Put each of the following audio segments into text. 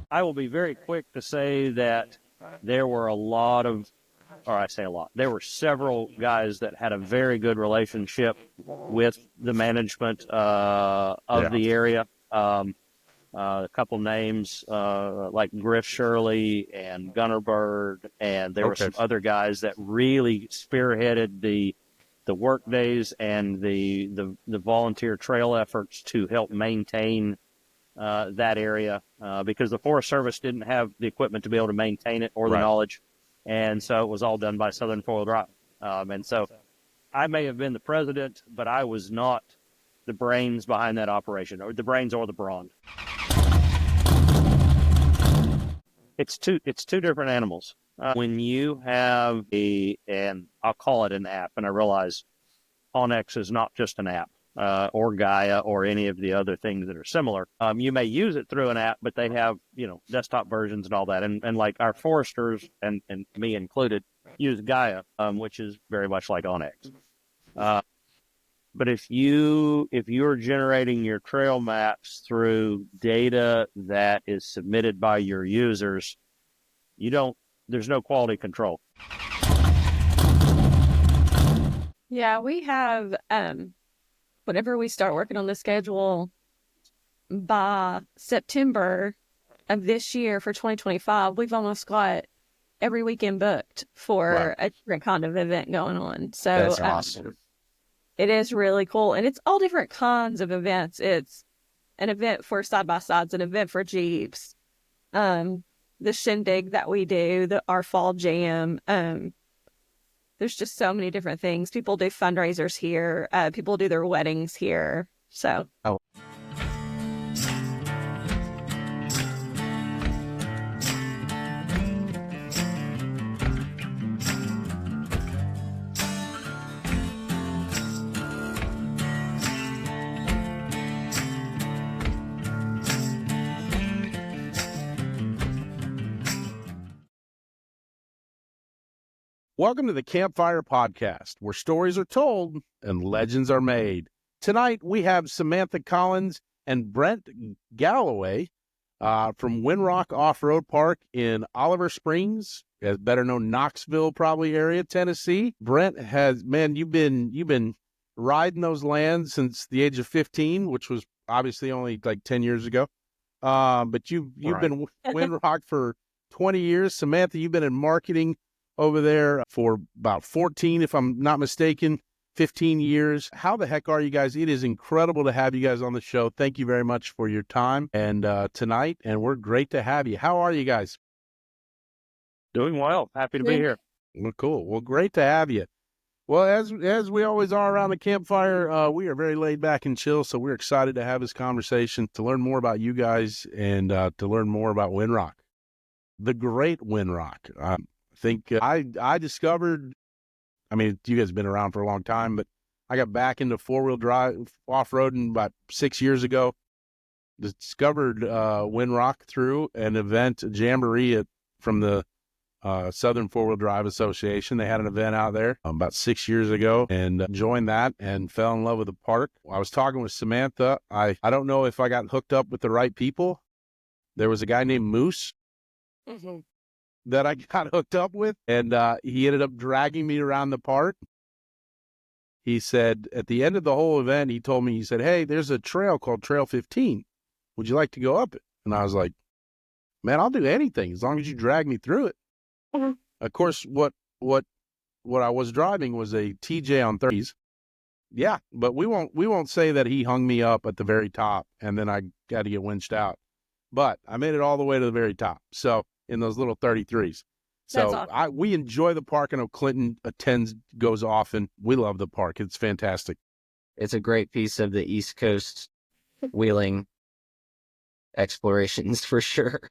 I will be very quick to say that there were there were several guys that had a very good relationship with the management of the area. A couple names like Griff Shirley and Gunner Bird, and there were some other guys that really spearheaded the work days and the volunteer trail efforts to help maintain that area because the Forest Service didn't have the equipment to be able to maintain it or the knowledge, and so it was all done by Southern Four-Wheel Drive. And so I may have been the president, but I was not the brains behind that operation, or the brains or the brawn. It's two different animals. When you have and I'll call it an app, and I realize Onyx is not just an app, or Gaia or any of the other things that are similar. You may use it through an app, but they have, desktop versions and all that. And like our foresters and me included use Gaia, which is very much like Onyx. But if you're generating your trail maps through data that is submitted by your users, there's no quality control. Yeah, we have, whenever we start working on the schedule, by September of this year for 2025, we've almost got every weekend booked for a different kind of event going on. So that's awesome. It is really cool. And it's all different kinds of events. It's an event for side-by-sides, an event for Jeeps, the shindig that we do, our fall jam. There's just so many different things. People do fundraisers here. People do their weddings here. So. Oh. Welcome to the Campfire Podcast, where stories are told and legends are made. Tonight, we have Samantha Collins and Brent Galloway from Windrock Off-Road Park in Oliver Springs, as better known Knoxville probably area, Tennessee. Brent you've been riding those lands since the age of 15, which was obviously only like 10 years ago. But you've been Windrock for 20 years. Samantha, you've been in marketing over there for about 14, if I'm not mistaken, 15 years. How the heck are you guys? It is incredible to have you guys on the show. Thank you very much for your time and tonight, and we're great to have you. How are you guys? Doing well. Happy to be here. Well, cool. Well, great to have you. Well, as we always are around the campfire, we are very laid back and chill, so we're excited to have this conversation, to learn more about you guys and to learn more about Windrock, the great Windrock. I think I discovered, you guys have been around for a long time, but I got back into four-wheel drive off-roading about 6 years ago. Discovered Windrock through an event, a jamboree from the Southern Four-Wheel Drive Association. They had an event out there about 6 years ago, and joined that and fell in love with the park. I was talking with Samantha. I don't know if I got hooked up with the right people. There was a guy named Moose. Mm-hmm. That I got hooked up with, and he ended up dragging me around the park. He said, at the end of the whole event, he told me, he said, "Hey, there's a trail called Trail 15. Would you like to go up it?" And I was like, "Man, I'll do anything as long as you drag me through it." Mm-hmm. Of course, what I was driving was a TJ on 30s. Yeah, but we won't say that he hung me up at the very top, and then I got to get winched out. But I made it all the way to the very top. So, in those little 33s. So awesome. We enjoy the park. I know Clinton goes often. We love the park. It's fantastic. It's a great piece of the East Coast wheeling explorations for sure.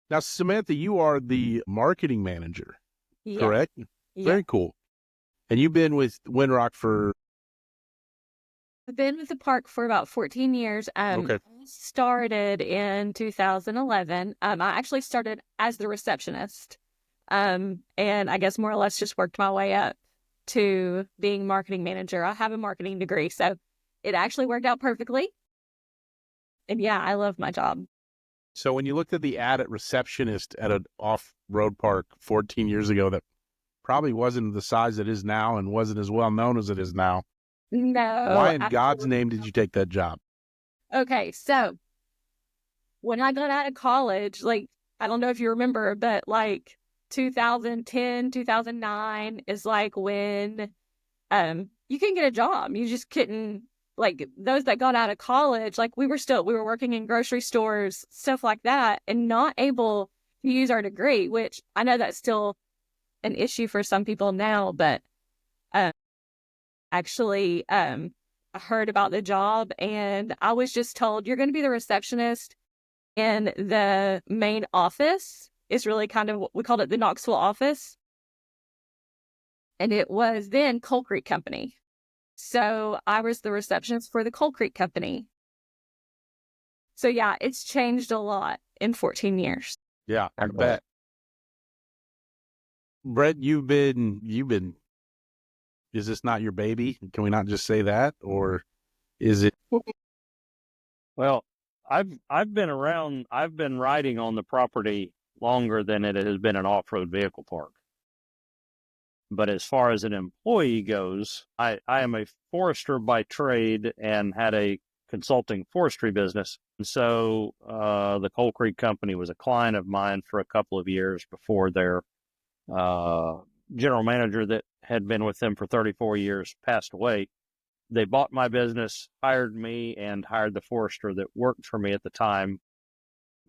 Now, Samantha, you are the marketing manager, correct? Yeah. Very cool. And you've been with Windrock I've been with the park for about 14 years. Okay. Started in 2011. I actually started as the receptionist. And I guess more or less just worked my way up to being marketing manager. I have a marketing degree, so it actually worked out perfectly. And yeah, I love my job. So when you looked at the ad at receptionist at an off-road park 14 years ago, that probably wasn't the size it is now and wasn't as well known as it is now. No. Why in God's name did you take that job? Okay, so when I got out of college, like, I don't know if you remember, but like 2010, 2009 is like when you can get a job. You just couldn't, like, those that got out of college, like, we were working in grocery stores, stuff like that, and not able to use our degree, which I know that's still an issue for some people now, but actually, I heard about the job and I was just told, you're going to be the receptionist in the main office. It's really kind of, we called it the Knoxville office. And it was then Coal Creek Company. So I was the receptionist for the Coal Creek Company. So yeah, it's changed a lot in 14 years. Yeah, I bet. Brent, you've been, is this not your baby? Can we not just say that? Or is it? Well, I've been around. I've been riding on the property longer than it has been an off-road vehicle park. But as far as an employee goes, I am a forester by trade and had a consulting forestry business. And so the Coal Creek Company was a client of mine for a couple of years before their general manager that had been with them for 34 years passed away. They bought my business, hired me, and hired the forester that worked for me at the time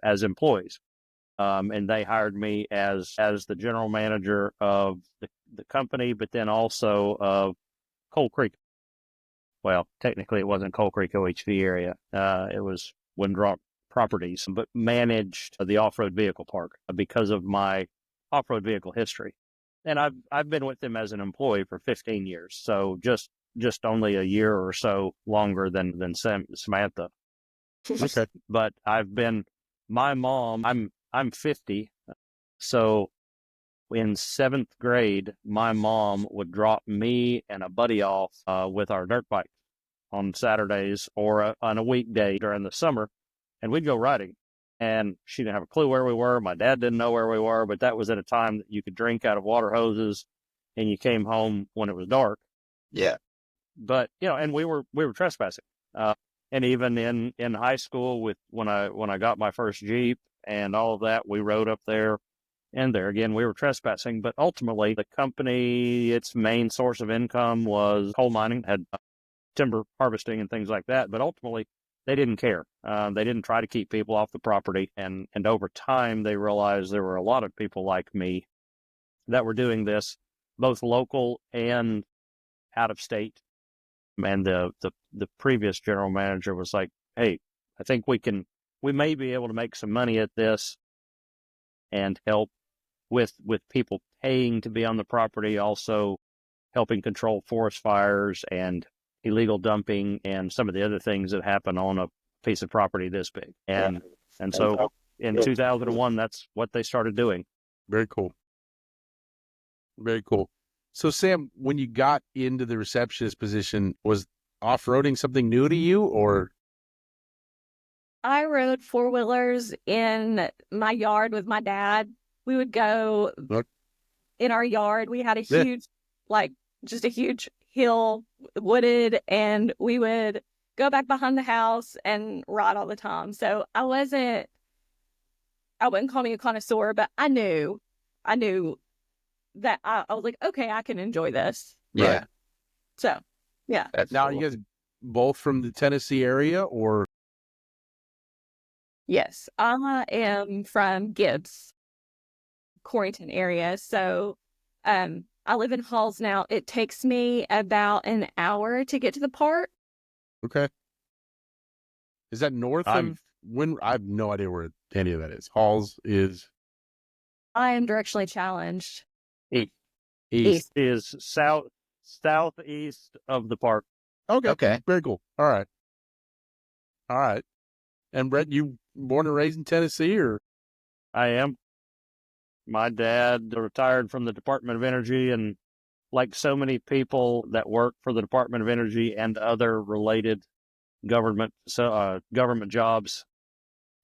as employees. And they hired me as the general manager of the company, but then also of Coal Creek. Well, technically it wasn't Coal Creek OHV area. It was Windrock Properties, but managed the off-road vehicle park because of my off-road vehicle history. And I've been with them as an employee for 15 years. So just only a year or so longer than Samantha. Okay. But my mom, I'm 50. So in 7th grade, my mom would drop me and a buddy off with our dirt bike on Saturdays or on a weekday during the summer, and we'd go riding. And she didn't have a clue where we were. My dad didn't know where we were, but that was at a time that you could drink out of water hoses and you came home when it was dark. Yeah. But, and we were trespassing. And even in high school when I got my first Jeep and all of that, we rode up there. And there again, we were trespassing. But ultimately, the company, its main source of income was coal mining, had timber harvesting and things like that. But ultimately, they didn't care. They didn't try to keep people off the property. And over time, they realized there were a lot of people like me that were doing this, both local and out of state. And the previous general manager was like, hey, I think we may be able to make some money at this and help with people paying to be on the property, also helping control forest fires and illegal dumping and some of the other things that happen on a piece of property this big. And so in 2001, that's what they started doing. Very cool. Very cool. So Sam, when you got into the receptionist position, was off-roading something new to you, or? I rode four-wheelers in my yard with my dad. We would go in our yard. We had a huge, just a huge hill, wooded, and we would go back behind the house and ride all the time. So I wouldn't call me a connoisseur, but I knew that I was like, okay, I can enjoy this. Yeah. Right. So, yeah. Now, are you guys both from the Tennessee area, or? Yes, I am from Gibbs, Corrington area. So, I live in Halls now. It takes me about an hour to get to the park. Okay. Is that north of I have no idea where any of that is. Halls is? I am directionally challenged. East is southeast of the park. Okay. Very cool. All right. And Brent, you born and raised in Tennessee, or? I am. My dad retired from the Department of Energy, and like so many people that work for the Department of Energy and other related government jobs,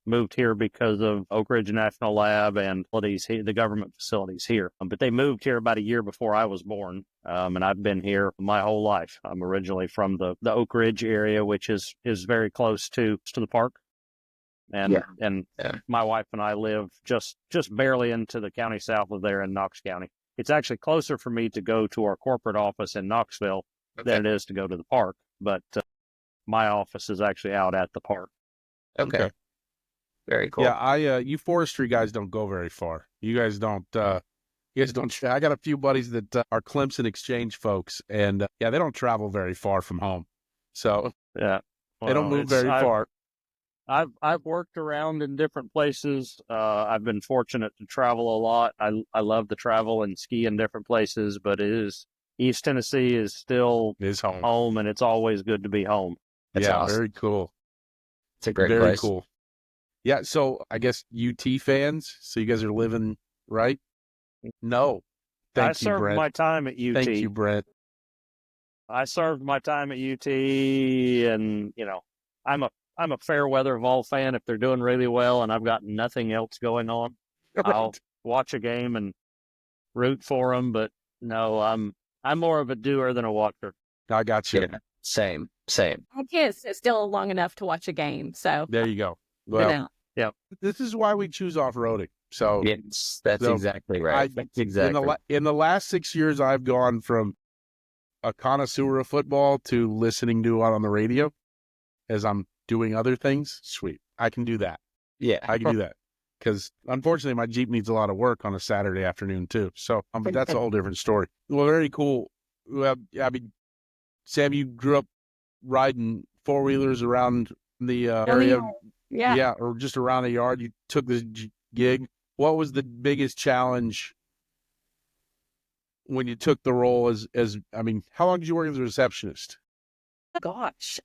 moved here because of Oak Ridge National Lab and the government facilities here. But they moved here about a year before I was born, and I've been here my whole life. I'm originally from the Oak Ridge area, which is very close to the park. And my wife and I live just barely into the county south of there in Knox County. It's actually closer for me to go to our corporate office in Knoxville than it is to go to the park. But my office is actually out at the park. Okay. Very cool. Yeah, you forestry guys don't go very far. You guys don't. I got a few buddies that are Clemson exchange folks, and they don't travel very far from home. So yeah, they don't move very far. I've worked around in different places. I've been fortunate to travel a lot. I love to travel and ski in different places, but East Tennessee is still home, and it's always good to be home. That's awesome. Very cool. It's a great very place. Cool. Yeah, so I guess UT fans. So you guys are living right? No, I served my time at UT. Thank you, Brent. I served my time at UT, and I'm a fair weather Vol fan if they're doing really well, and I've got nothing else going on. I'll watch a game and root for them, but no, I'm more of a doer than a watcher. I got you. Yeah, same. I can't sit still long enough to watch a game, so there you go. Well, yeah, this is why we choose off-roading. So that's exactly right. That's exactly. In the last 6 years, I've gone from a connoisseur of football to listening to it on the radio as I'm doing other things. Sweet. I can do that. Yeah. I can do that. Because unfortunately, my Jeep needs a lot of work on a Saturday afternoon too. So but that's a whole different story. Well, very cool. Well, I mean, Sam, you grew up riding four-wheelers around the area. Yeah. Or just around the yard. You took this gig. What was the biggest challenge when you took the role as I mean, how long did you work as a receptionist? Gosh,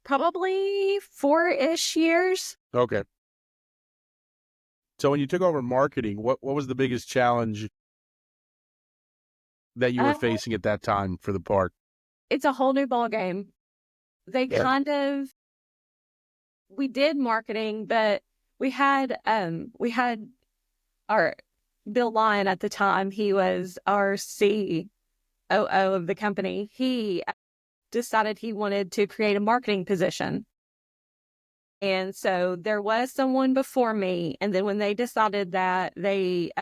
probably 4-ish years. Okay. So when you took over marketing, what was the biggest challenge that you were facing at that time for the park? It's a whole new ball game. We did marketing, but we had our Bill Lyon at the time. He was our COO of the company. He decided he wanted to create a marketing position. And so there was someone before me. And then when they decided that they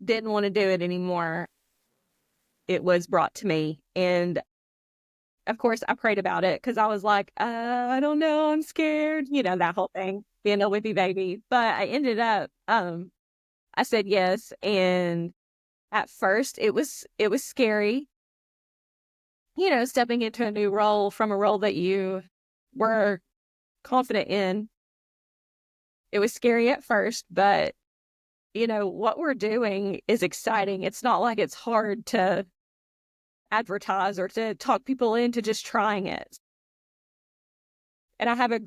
didn't want to do it anymore, it was brought to me. And of course, I prayed about it because I was like, I don't know, I'm scared. That whole thing, being a whippy baby. But I ended up, I said yes. And at first it was scary, stepping into a new role from a role that you were confident in. It was scary at first, but what we're doing is exciting. It's not like it's hard to advertise or to talk people into just trying it. And I have a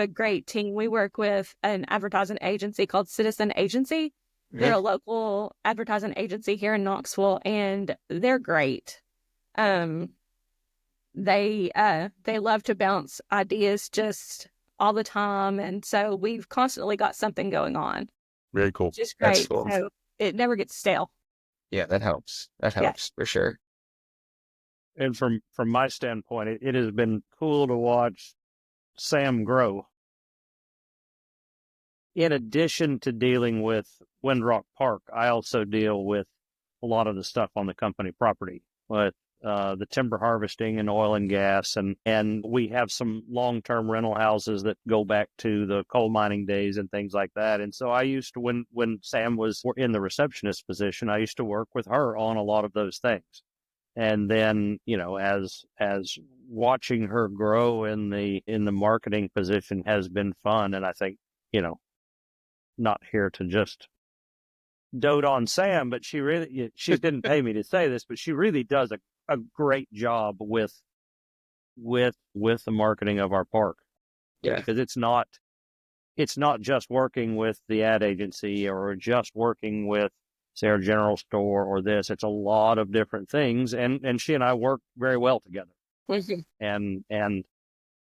great team. We work with an advertising agency called Citizen Agency. They're a local advertising agency here in Knoxville, and they're great. They love to bounce ideas just all the time, and so we've constantly got something going on. Very cool. Just great. That's cool. So it never gets stale. Yeah, that helps. That helps for sure. And from my standpoint, it has been cool to watch Sam grow. In addition to dealing with Windrock Park, I also deal with a lot of the stuff on the company property, with the timber harvesting and oil and gas, and we have some long-term rental houses that go back to the coal mining days and things like that. And so I used to, when Sam was in the receptionist position, I used to work with her on a lot of those things. And then, as watching her grow in the marketing position has been fun. And I think, not here to just dote on Sam, but she didn't pay me to say this, but she really does a great job with the marketing of our park. Yeah. Because it's not just working with the ad agency or just working with, say, our general store or this. It's a lot of different things, and she and I work very well together. And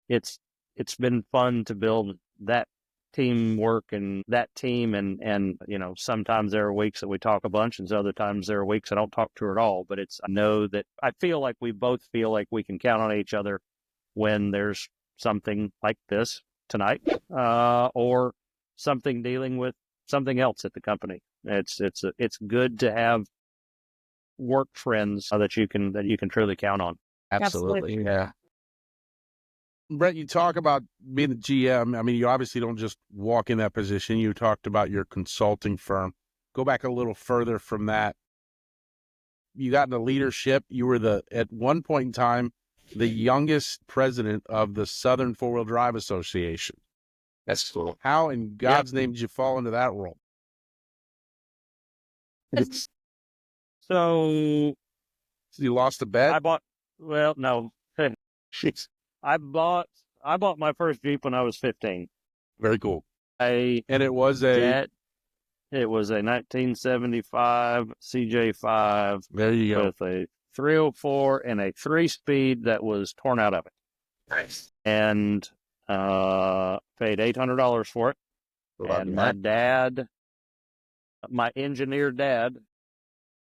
it's been fun to build that teamwork and that team. And, you know, sometimes there are weeks that we talk a bunch and other times there are weeks I don't talk to her at all. But I know that I feel like we both feel like we can count on each other when there's something like this tonight, or something dealing with something else at the company. It's good to have work friends that you can truly count on. Absolutely. Yeah. Brent, you talk about being a GM. I mean, you obviously don't just walk in that position. You talked about your consulting firm. Go back a little further from that. You got into leadership. You were at one point in time, the youngest president of the Southern Four-Wheel Drive Association. That's cool. How in God's name did you fall into that role? So You lost a bet? no. Jeez. I bought my first Jeep when I was 15. Very cool. And it was it was a 1975 CJ5. There you go. With a 304 and a 3-speed that was torn out of it. Nice. And paid $800 for it. And my dad, my engineer dad,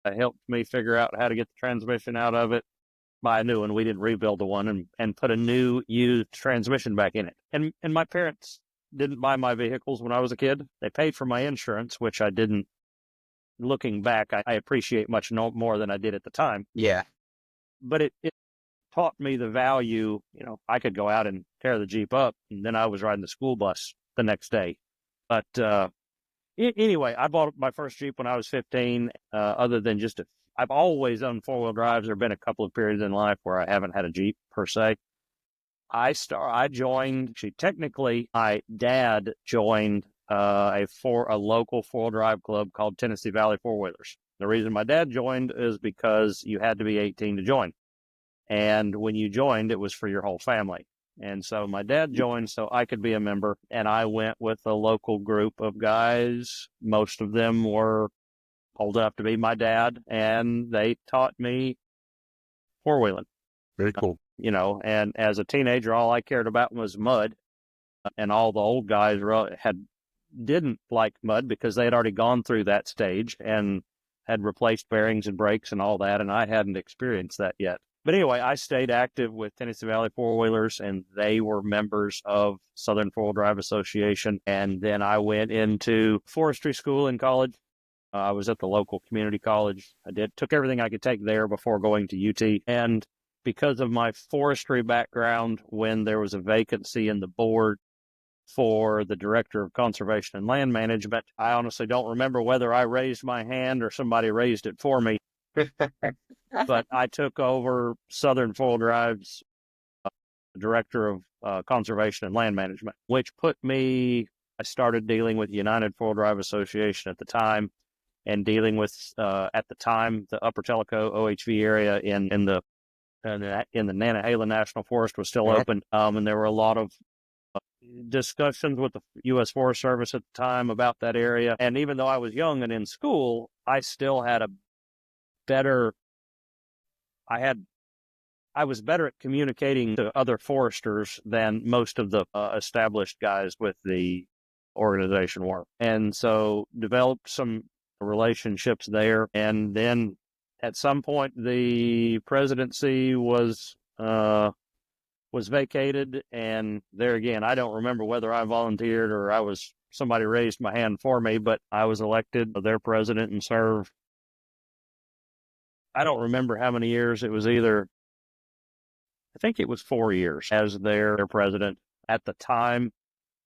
helped me figure out how to get the transmission out of it. Buy a new one. We didn't rebuild the one and put a new used transmission back in it. And my parents didn't buy my vehicles when I was a kid. They paid for my insurance, which I didn't. Looking back, I appreciate much more than I did at the time. Yeah. But it taught me the value. You know, I could go out and tear the Jeep up, and then I was riding the school bus the next day. But anyway, I bought my first Jeep when I was 15. Other than I've always owned 4-wheel drives. There have been a couple of periods in life where I haven't had a Jeep per se. I joined. Technically, my dad joined a local 4-wheel drive club called Tennessee Valley Four-Wheelers. The reason my dad joined is because you had to be 18 to join. And when you joined, it was for your whole family. And so my dad joined so I could be a member, and I went with a local group of guys. Most of them were old enough to be my dad, and they taught me four-wheeling. Very cool. You know, and as a teenager, all I cared about was mud, and all the old guys didn't like mud because they had already gone through that stage and had replaced bearings and brakes and all that, and I hadn't experienced that yet. But anyway, I stayed active with Tennessee Valley Four-Wheelers, and they were members of Southern Four-Wheel Drive Association. And then I went into forestry school in college. I was at the local community college. Took everything I could take there before going to UT. And because of my forestry background, when there was a vacancy in the board for the director of conservation and land management, I honestly don't remember whether I raised my hand or somebody raised it for me. But I took over Southern Four-Wheel Drive's director of conservation and land management, which I started dealing with United Four-Wheel Drive Association at the time, and dealing with, at the time, the Upper Tellico OHV area in the Nantahala National Forest was still open. And there were a lot of discussions with the U.S. Forest Service at the time about that area. And even though I was young and in school, I still had I was better at communicating to other foresters than most of the established guys with the organization were. And so developed some relationships there. And then at some point, the presidency was vacated. And there again, I don't remember whether I volunteered or somebody raised my hand for me, but I was elected their president and served. I don't remember how many years. It was I think it was 4 years as their president. At the time,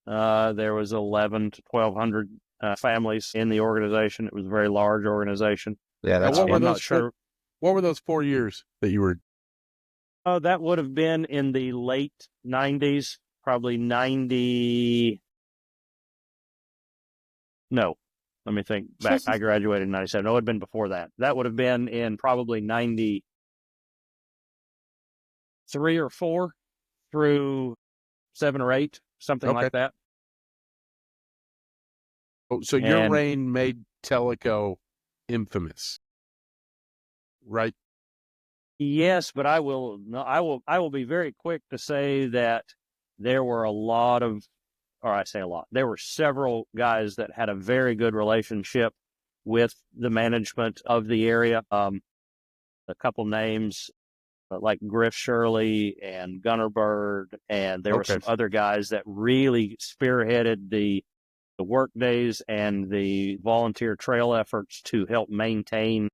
there was 11 to 1,200 families in the organization. It was a very large organization. Yeah, that's I'm not sure. What were those 4 years that you were? That would have been in the late 90s, probably 90. No, let me think back. I graduated in 97. No, it would have been before that. That would have been in probably 93 or 4 through 7 or 8, something like that. Oh, so your reign made Tellico infamous, right? Yes, but I will be very quick to say that there were a lot of or I say a lot, there were several guys that had a very good relationship with the management of the area. A couple names like Griff Shirley and Gunner Bird, and there were some other guys that really spearheaded the work days and the volunteer trail efforts to help maintain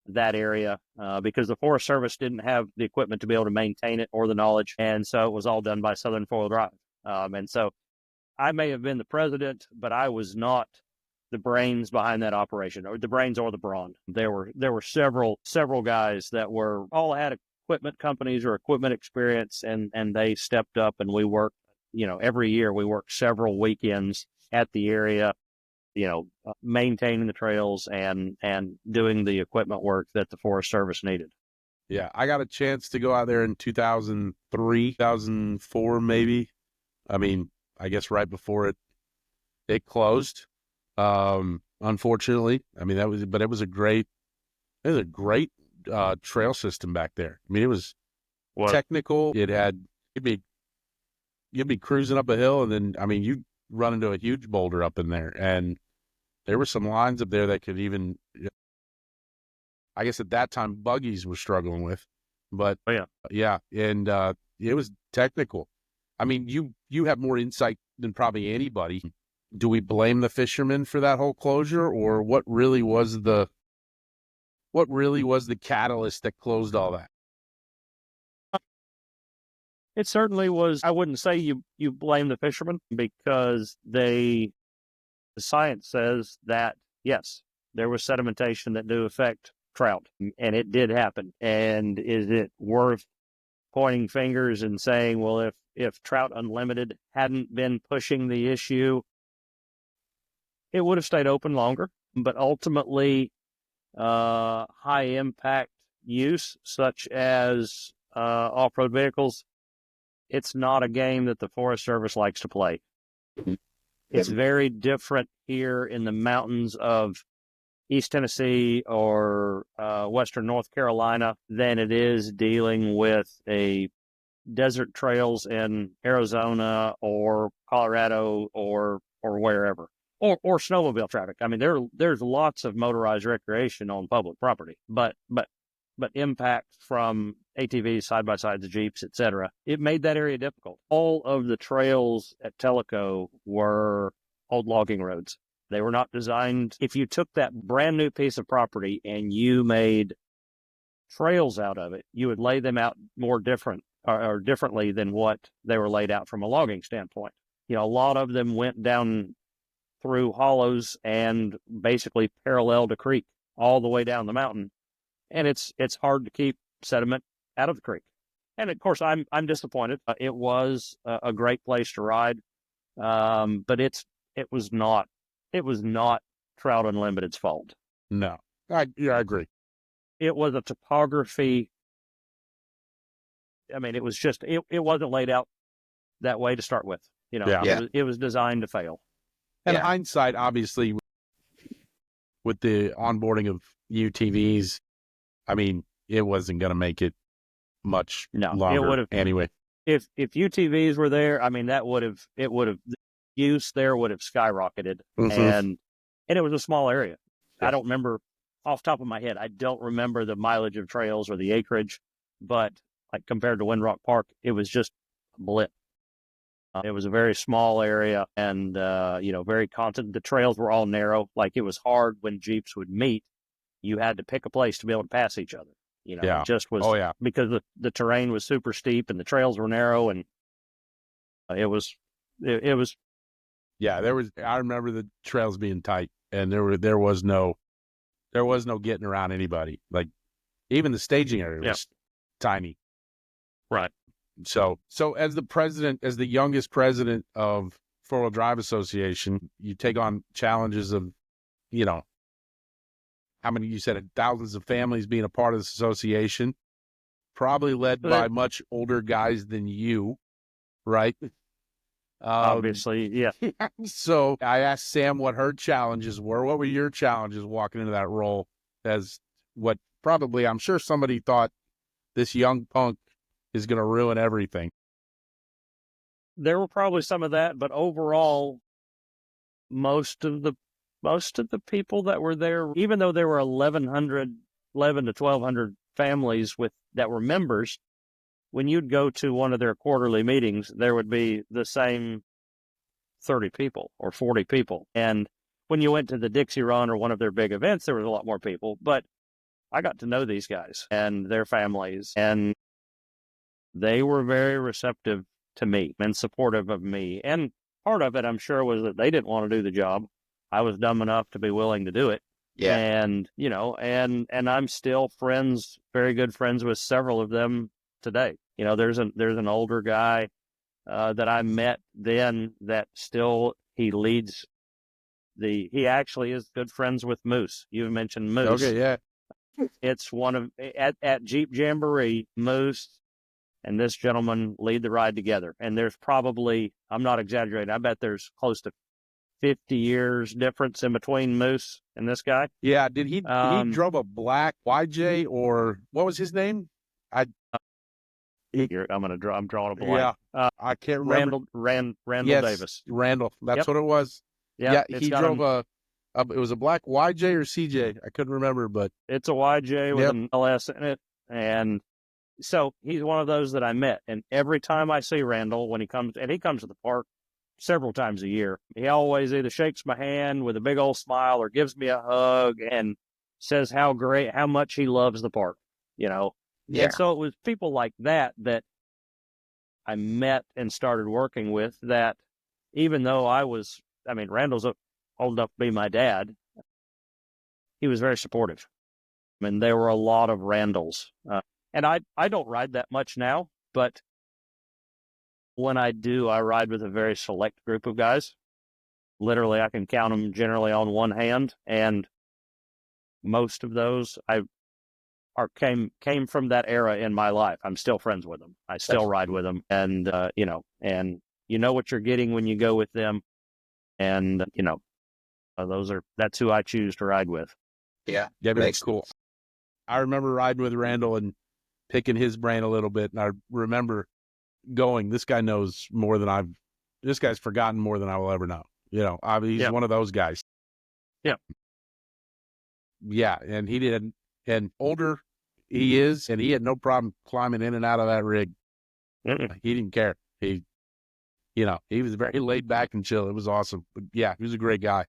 that area, because the Forest Service didn't have the equipment to be able to maintain it or the knowledge, and so it was all done by Southern Four-Wheel Drive. And so I may have been the president, but I was not the brains behind that operation, or the brains or the brawn. There were several guys that were all had equipment companies or equipment experience, and they stepped up, and we worked, every year we worked several weekends at the area, maintaining the trails and doing the equipment work that the Forest Service needed. Yeah, I got a chance to go out there in 2003, 2004, maybe. I mean, I guess right before it closed. Unfortunately, I mean, it was a great trail system back there. I mean, it was technical. You'd be cruising up a hill, and then, I mean, you'd run into a huge boulder up in there, and there were some lines up there that could even, I guess at that time, buggies were struggling with, but yeah. And, it was technical. I mean, you have more insight than probably anybody. Do we blame the fishermen for that whole closure, or what really was the catalyst that closed all that? It certainly was. I wouldn't say you blame the fishermen, because the science says that, yes, there was sedimentation that do affect trout, and it did happen. And is it worth pointing fingers and saying, well, if Trout Unlimited hadn't been pushing the issue, it would have stayed open longer? But ultimately, high impact use, such as off-road vehicles, it's not a game that the Forest Service likes to play. It's very different here in the mountains of East Tennessee or Western North Carolina than it is dealing with a desert trails in Arizona or Colorado or wherever, or snowmobile traffic. I mean, there's lots of motorized recreation on public property, but impact from ATVs, side-by-sides, Jeeps, etc., it made that area difficult. All of the trails at Tellico were old logging roads. They were not designed. If you took that brand new piece of property and you made trails out of it, you would lay them out more differently than what they were laid out from a logging standpoint. A lot of them went down through hollows and basically paralleled a creek all the way down the mountain. And it's hard to keep sediment out of the creek. And of course, I'm disappointed. It was a great place to ride, but it was not Trout Unlimited's fault. No, I agree. It was a topography. I mean, it was just it wasn't laid out that way to start with. It was designed to fail. And hindsight, obviously, with the onboarding of UTVs, I mean, it wasn't going to make it much longer. It would have anyway. If UTVs were there, I mean, the use there would have skyrocketed, and it was a small area. Yeah. I don't remember off the top of my head. I don't remember the mileage of trails or the acreage, but like compared to Windrock Park, it was just a blip. It was a very small area, and very constant. The trails were all narrow. Like, it was hard when Jeeps would meet. You had to pick a place to be able to pass each other. It just was because the terrain was super steep and the trails were narrow, and it was. Yeah, I remember the trails being tight, and there was no getting around anybody. Like, even the staging area was tiny. Right. So as the youngest president of Four-Wheel Drive Association, you take on challenges of, how many, you said, thousands of families being a part of this association, probably led by much older guys than you, right? Obviously, yeah. So I asked Sam what her challenges were. What were your challenges walking into that role as what probably, I'm sure somebody thought, this young punk is going to ruin everything? there were probably some of that, but overall, most of the people that were there, even though there were 11 to 1,200 families that were members, when you'd go to one of their quarterly meetings, there would be the same 30 people or 40 people. And when you went to the Dixie Run or one of their big events, there was a lot more people. But I got to know these guys and their families, and they were very receptive to me and supportive of me. And part of it, I'm sure, was that they didn't want to do the job. I was dumb enough to be willing to do it. Yeah. And, and I'm still very good friends with several of them today. There's an older guy that I met then that still, he actually is good friends with Moose. You mentioned Moose. Okay, yeah. It's at Jeep Jamboree, Moose and this gentleman lead the ride together. And there's probably, I'm not exaggerating, I bet there's close to 50 years difference in between Moose and this guy. Yeah, did he drove a black YJ, or what was his name? I'm drawing a blank. Yeah, I can't remember. Randall Yes, Davis. Randall, that's Yep. what it was. Yep, Yeah, he drove it was a black YJ or CJ. I couldn't remember, but it's a YJ with an LS in it. And so he's one of those that I met. And every time I see Randall, when he comes to the park several times a year, he always either shakes my hand with a big old smile or gives me a hug and says how much he loves the park, Yeah. And so it was people like that I met and started working with, that even though Randall's old enough to be my dad, he was very supportive. There were a lot of Randalls. And I don't ride that much now, but when I do, I ride with a very select group of guys. Literally, I can count them generally on one hand, and most of those came from that era in my life. I'm still friends with them. I still ride with them, and and you know what you're getting when you go with them, and that's who I choose to ride with. Yeah, that's cool. I remember riding with Randall and picking his brain a little bit, and I remember going, this guy's forgotten more than I will ever know. He's one of those guys. Yeah. Yeah, and he did, and older he is, and he had no problem climbing in and out of that rig. Mm-mm. He didn't care. He was very laid back and chill. It was awesome. But yeah, he was a great guy.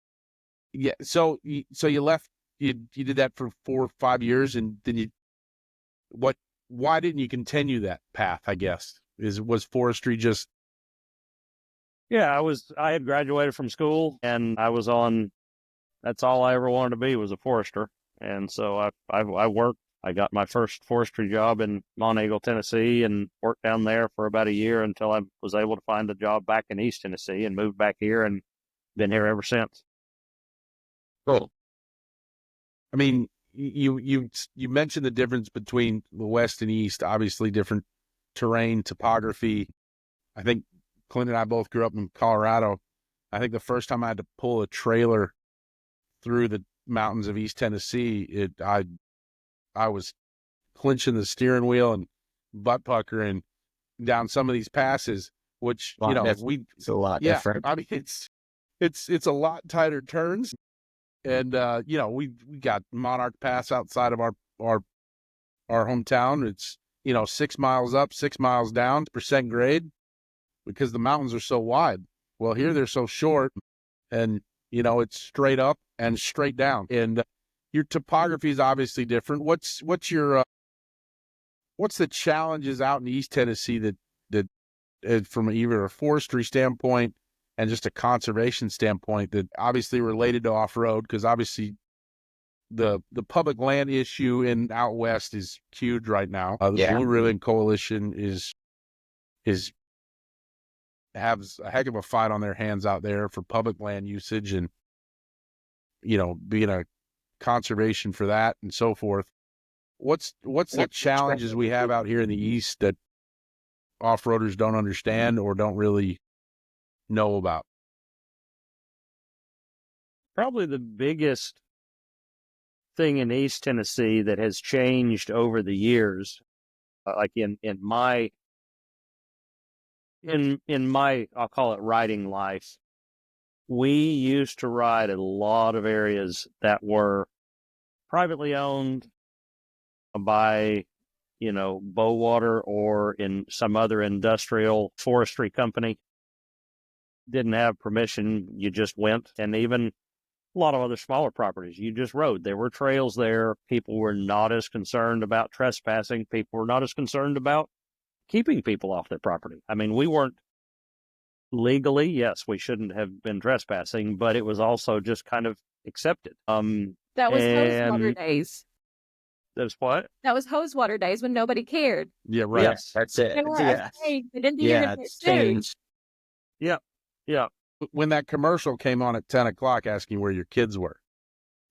Yeah. So you left, you did that for 4 or 5 years, and then why didn't you continue that path, I guess? Was forestry just... Yeah, I had graduated from school, and that's all I ever wanted to be, was a forester. And so I worked. I got my first forestry job in Monteagle, Tennessee, and worked down there for about a year until I was able to find a job back in East Tennessee, and moved back here and been here ever since. Cool. You mentioned the difference between the West and East, obviously different terrain, topography. I think Clint and I both grew up in Colorado. I think the first time I had to pull a trailer through the mountains of East Tennessee, I was clinching the steering wheel and butt puckering down some of these passes, which, it's a lot different. It's a lot tighter turns. And, we got Monarch Pass outside of our hometown. It's, 6 miles up, 6 miles down, percent grade, because the mountains are so wide. Well, here they're so short, and, it's straight up and straight down. And your topography is obviously different. What's the challenges out in East Tennessee that from either a forestry standpoint and just a conservation standpoint, that obviously related to off-road, because obviously the public land issue out west is huge right now. The Blue Ribbon Coalition has a heck of a fight on their hands out there for public land usage, and being a conservation for that and so forth. What's the challenges we have out here in the East that off-roaders don't understand or don't really know about? Probably the biggest thing in East Tennessee that has changed over the years, like in my in my, I'll call it riding life, we used to ride a lot of areas that were privately owned by, Bowater or in some other industrial forestry company. Didn't have permission. You just went. And even a lot of other smaller properties, you just rode. There were trails there. People were not as concerned about trespassing. People were not as concerned about keeping people off their property. I mean, we weren't legally, yes, we shouldn't have been trespassing, but it was also just kind of accepted. That was Hosewater days. That's what? That was Hosewater days when nobody cared. Yeah, right. Yes. That's it. They were Yeah. afraid. They didn't think you're Yeah, gonna get it's sued. changed. Yeah. Yeah. When that commercial came on at 10 o'clock asking where your kids were.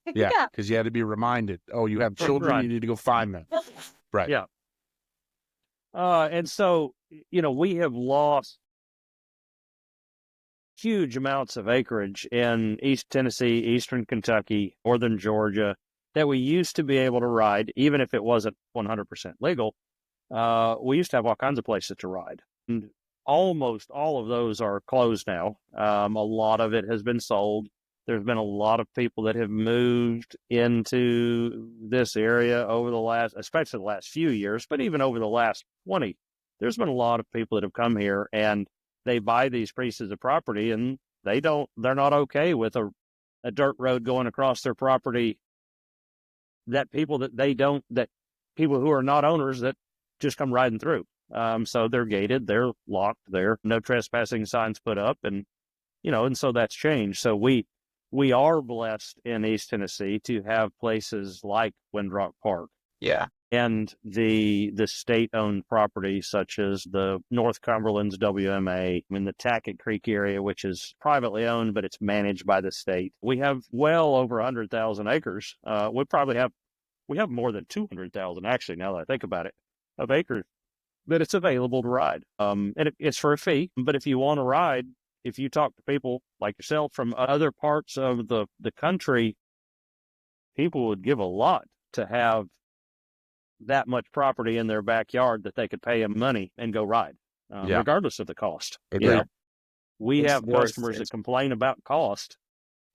Yeah, Yeah. because you had to be reminded, oh, you have children, Right. you need to go find them. Right. Yeah. And so, we have lost huge amounts of acreage in East Tennessee, Eastern Kentucky, Northern Georgia that we used to be able to ride, even if it wasn't 100% legal. We used to have all kinds of places to ride. And almost all of those are closed now. A lot of it has been sold. There's been a lot of people that have moved into this area over especially the last few years, but even over the last 20, there's been a lot of people that have come here and they buy these pieces of property and they're not okay with a dirt road going across their property that people who are not owners that just come riding through. So they're gated, they're locked, there no trespassing signs put up, and so that's changed. So we are blessed in East Tennessee to have places like Windrock Park. Yeah. And the state-owned property, such as the North Cumberland's WMA, in the Tackett Creek area, which is privately owned, but it's managed by the state. We have well over 100,000 acres. We have more than 200,000, actually, now that I think about it, of acres that it's available to ride. And it's for a fee, but if you want to ride, if you talk to people like yourself from other parts of the country, people would give a lot to have that much property in their backyard that they could pay them money and go ride, regardless of the cost. Agreed. We It's have worth customers it. that complain about cost,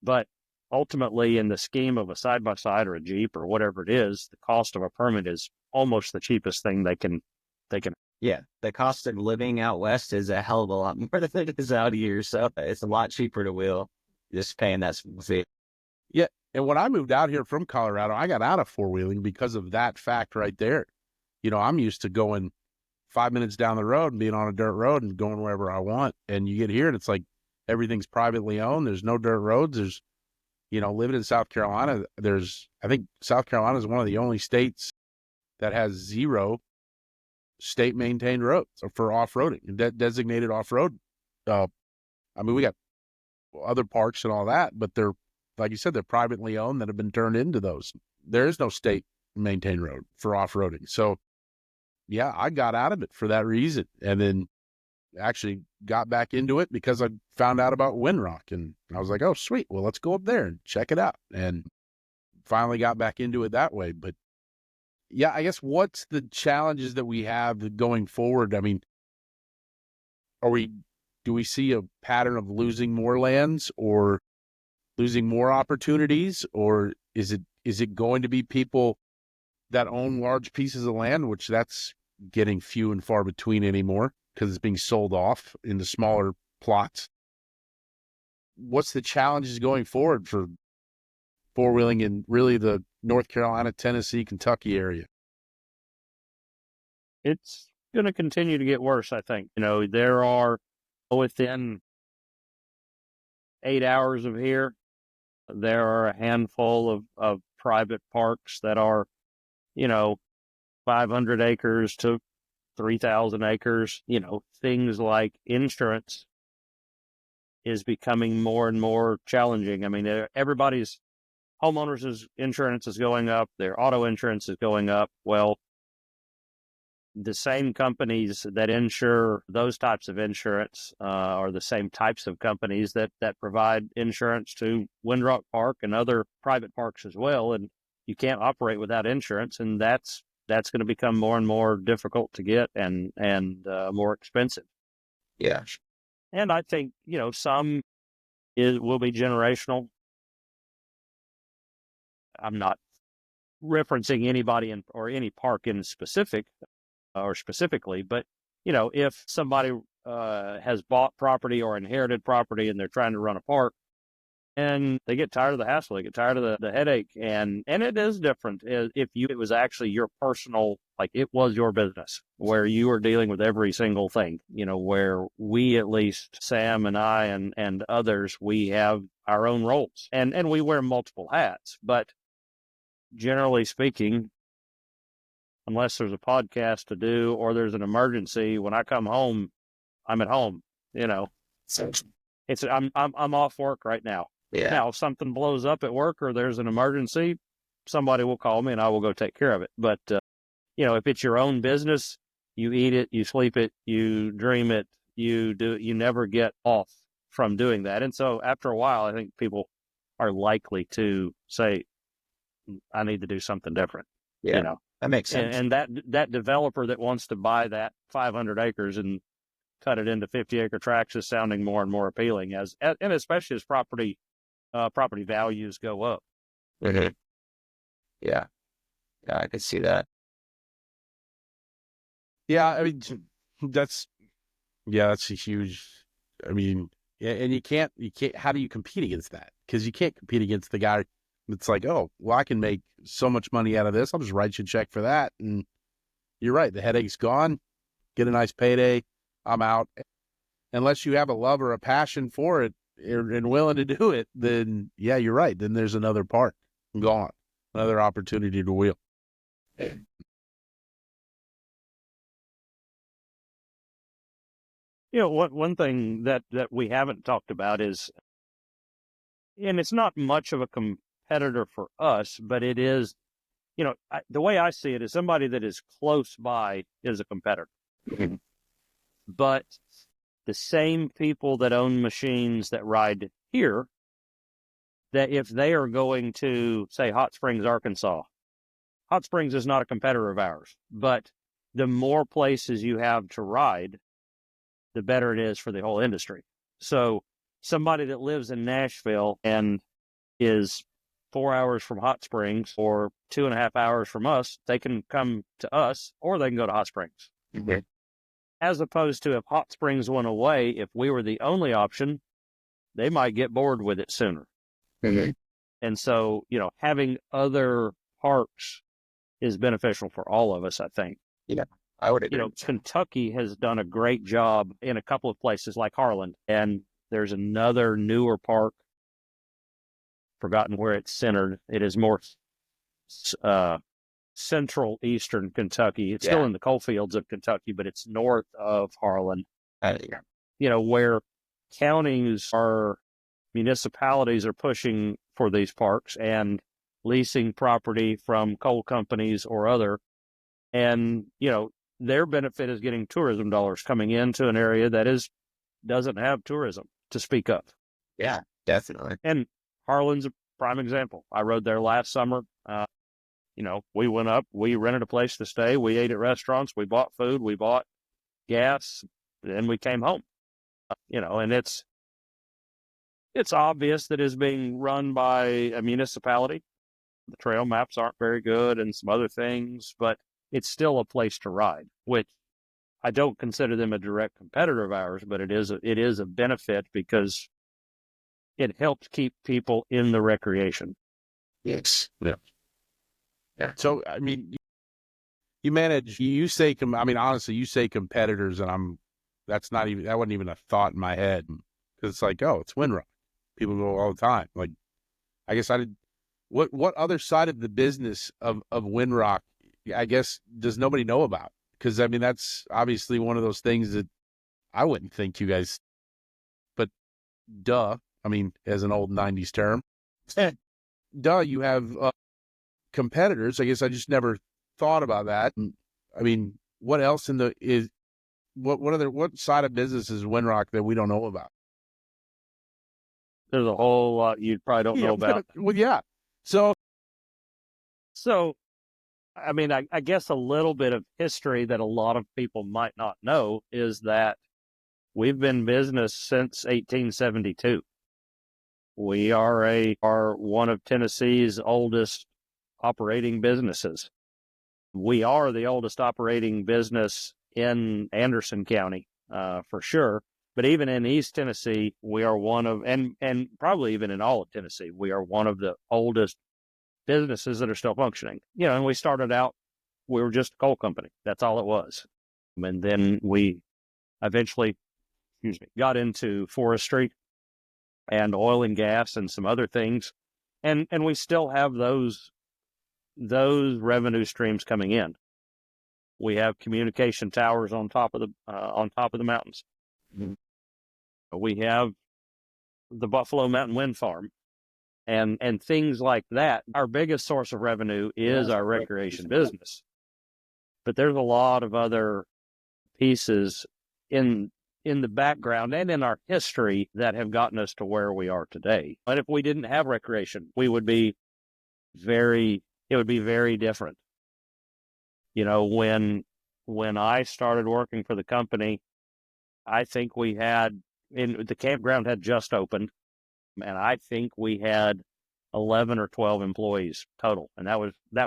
but ultimately in the scheme of a side-by-side or a Jeep or whatever it is, the cost of a permit is almost the cheapest thing they can. Yeah. The cost of living out west is a hell of a lot more than it is out here. So it's a lot cheaper to wheel, just paying that fee. Yeah. And when I moved out here from Colorado, I got out of four-wheeling because of that fact right there. I'm used to going 5 minutes down the road and being on a dirt road and going wherever I want. And you get here and it's like everything's privately owned. There's no dirt roads. There's, living in South Carolina, I think South Carolina is one of the only states that has 0 state-maintained roads for off-roading, designated off-road. We got other parks and all that, but they're, like you said, they're privately owned that have been turned into those. There is no state-maintained road for off-roading. So, yeah, I got out of it for that reason, and then actually got back into it because I found out about Windrock, and I was like, oh, sweet, well, let's go up there and check it out, and finally got back into it that way. But yeah, I guess what's the challenges that we have going forward? I mean, do we see a pattern of losing more lands or losing more opportunities, or is it going to be people that own large pieces of land, which that's getting few and far between anymore because it's being sold off into smaller plots? What's the challenges going forward for four-wheeling in really the North Carolina, Tennessee, Kentucky area? It's going to continue to get worse, I think. There are within 8 hours of here, there are a handful of private parks that are, 500 acres to 3,000 acres. Things like insurance is becoming more and more challenging. I mean, everybody's homeowners' insurance is going up. Their auto insurance is going up. Well, the same companies that insure those types of insurance are the same types of companies that provide insurance to Windrock Park and other private parks as well. And you can't operate without insurance, and that's going to become more and more difficult to get and more expensive. Yeah. And I think, some will be generational. I'm not referencing anybody or any park in specific or specifically, but, if somebody has bought property or inherited property and they're trying to run a park, and they get tired of the hassle, they get tired of the headache, and it is different if it was actually your personal, like it was your business, where you were dealing with every single thing, where we, at least Sam and I and others, we have our own roles, and we wear multiple hats, but generally speaking, unless there's a podcast to do or there's an emergency, when I come home, I'm at home, I'm off work right now. Yeah. Now, if something blows up at work or there's an emergency, somebody will call me and I will go take care of it. But, if it's your own business, you eat it, you sleep it, you dream it, you never get off from doing that. And so after a while, I think people are likely to say, I need to do something different. Yeah. That makes sense. And that developer that wants to buy that 500 acres and cut it into 50-acre tracts is sounding more and more appealing, and especially as property values go up. Mm-hmm. Yeah, I could see that. Yeah, I mean, that's a huge. I mean, yeah, and you can't. How do you compete against that? Because you can't compete against the guy that's like, oh, well, I can make so much money out of this. I'll just write you a check for that. And you're right, the headache's gone. Get a nice payday. I'm out. Unless you have a love or a passion for it and willing to do it, then yeah, you're right. Then there's another park gone, another opportunity to wheel. One thing that we haven't talked about is, and it's not much of a competitor for us, but it is, the way I see it is somebody that is close by is a competitor. But the same people that own machines that ride here, that if they are going to, say, Hot Springs, Arkansas, Hot Springs is not a competitor of ours, but the more places you have to ride, the better it is for the whole industry. So somebody that lives in Nashville and is 4 hours from Hot Springs or 2.5 hours from us, they can come to us or they can go to Hot Springs. Mm-hmm. As opposed to if Hot Springs went away, if we were the only option, they might get bored with it sooner. Mm-hmm. And so, having other parks is beneficial for all of us, I think. Yeah, I would agree. Kentucky has done a great job in a couple of places like Harlan, and there's another newer park, forgotten where it's centered. It is more central eastern Kentucky. It's still in the coal fields of Kentucky, but it's north of Harlan. Where counties or municipalities are pushing for these parks and leasing property from coal companies or other. And, their benefit is getting tourism dollars coming into an area that doesn't have tourism to speak of. Yeah, definitely. And Harlan's a prime example. I rode there last summer. We went up, we rented a place to stay, we ate at restaurants, we bought food, we bought gas, then we came home. And it's obvious that it's being run by a municipality. The trail maps aren't very good and some other things, but it's still a place to ride, which I don't consider them a direct competitor of ours, but it is a benefit because it helps keep people in the recreation. Yes. Yeah. Yeah. So, I mean, you manage, you say, honestly, you say competitors, and that wasn't even a thought in my head. Because it's like, oh, it's Windrock. People go all the time. Like, I guess what other side of the business of Windrock, I guess, does nobody know about? Because, that's obviously one of those things that I wouldn't think you guys, but duh, as an old 90s term, duh, you have competitors. I guess I just never thought about that. And, what else what side of business is Windrock that we don't know about? There's a whole lot you probably don't know about. Well, yeah. So, I guess a little bit of history that a lot of people might not know is that We've been in business since 1872. We are one of Tennessee's oldest operating businesses. We are the oldest operating business in Anderson County, for sure. But even in East Tennessee, we are one of, and probably even in all of Tennessee, we are one of the oldest businesses that are still functioning. And we started out, we were just a coal company. That's all it was. And then we eventually, got into forestry and oil and gas and some other things. And we still have those revenue streams coming in. We have communication towers on top of the mountains. Mm-hmm. We have the Buffalo Mountain Wind Farm and things like that. Our biggest source of revenue is our recreation business. But there's a lot of other pieces in the background and in our history that have gotten us to where we are today. And if we didn't have recreation, it would be very different. When I started working for the company, I think the campground had just opened, and I think we had 11 or 12 employees total. And that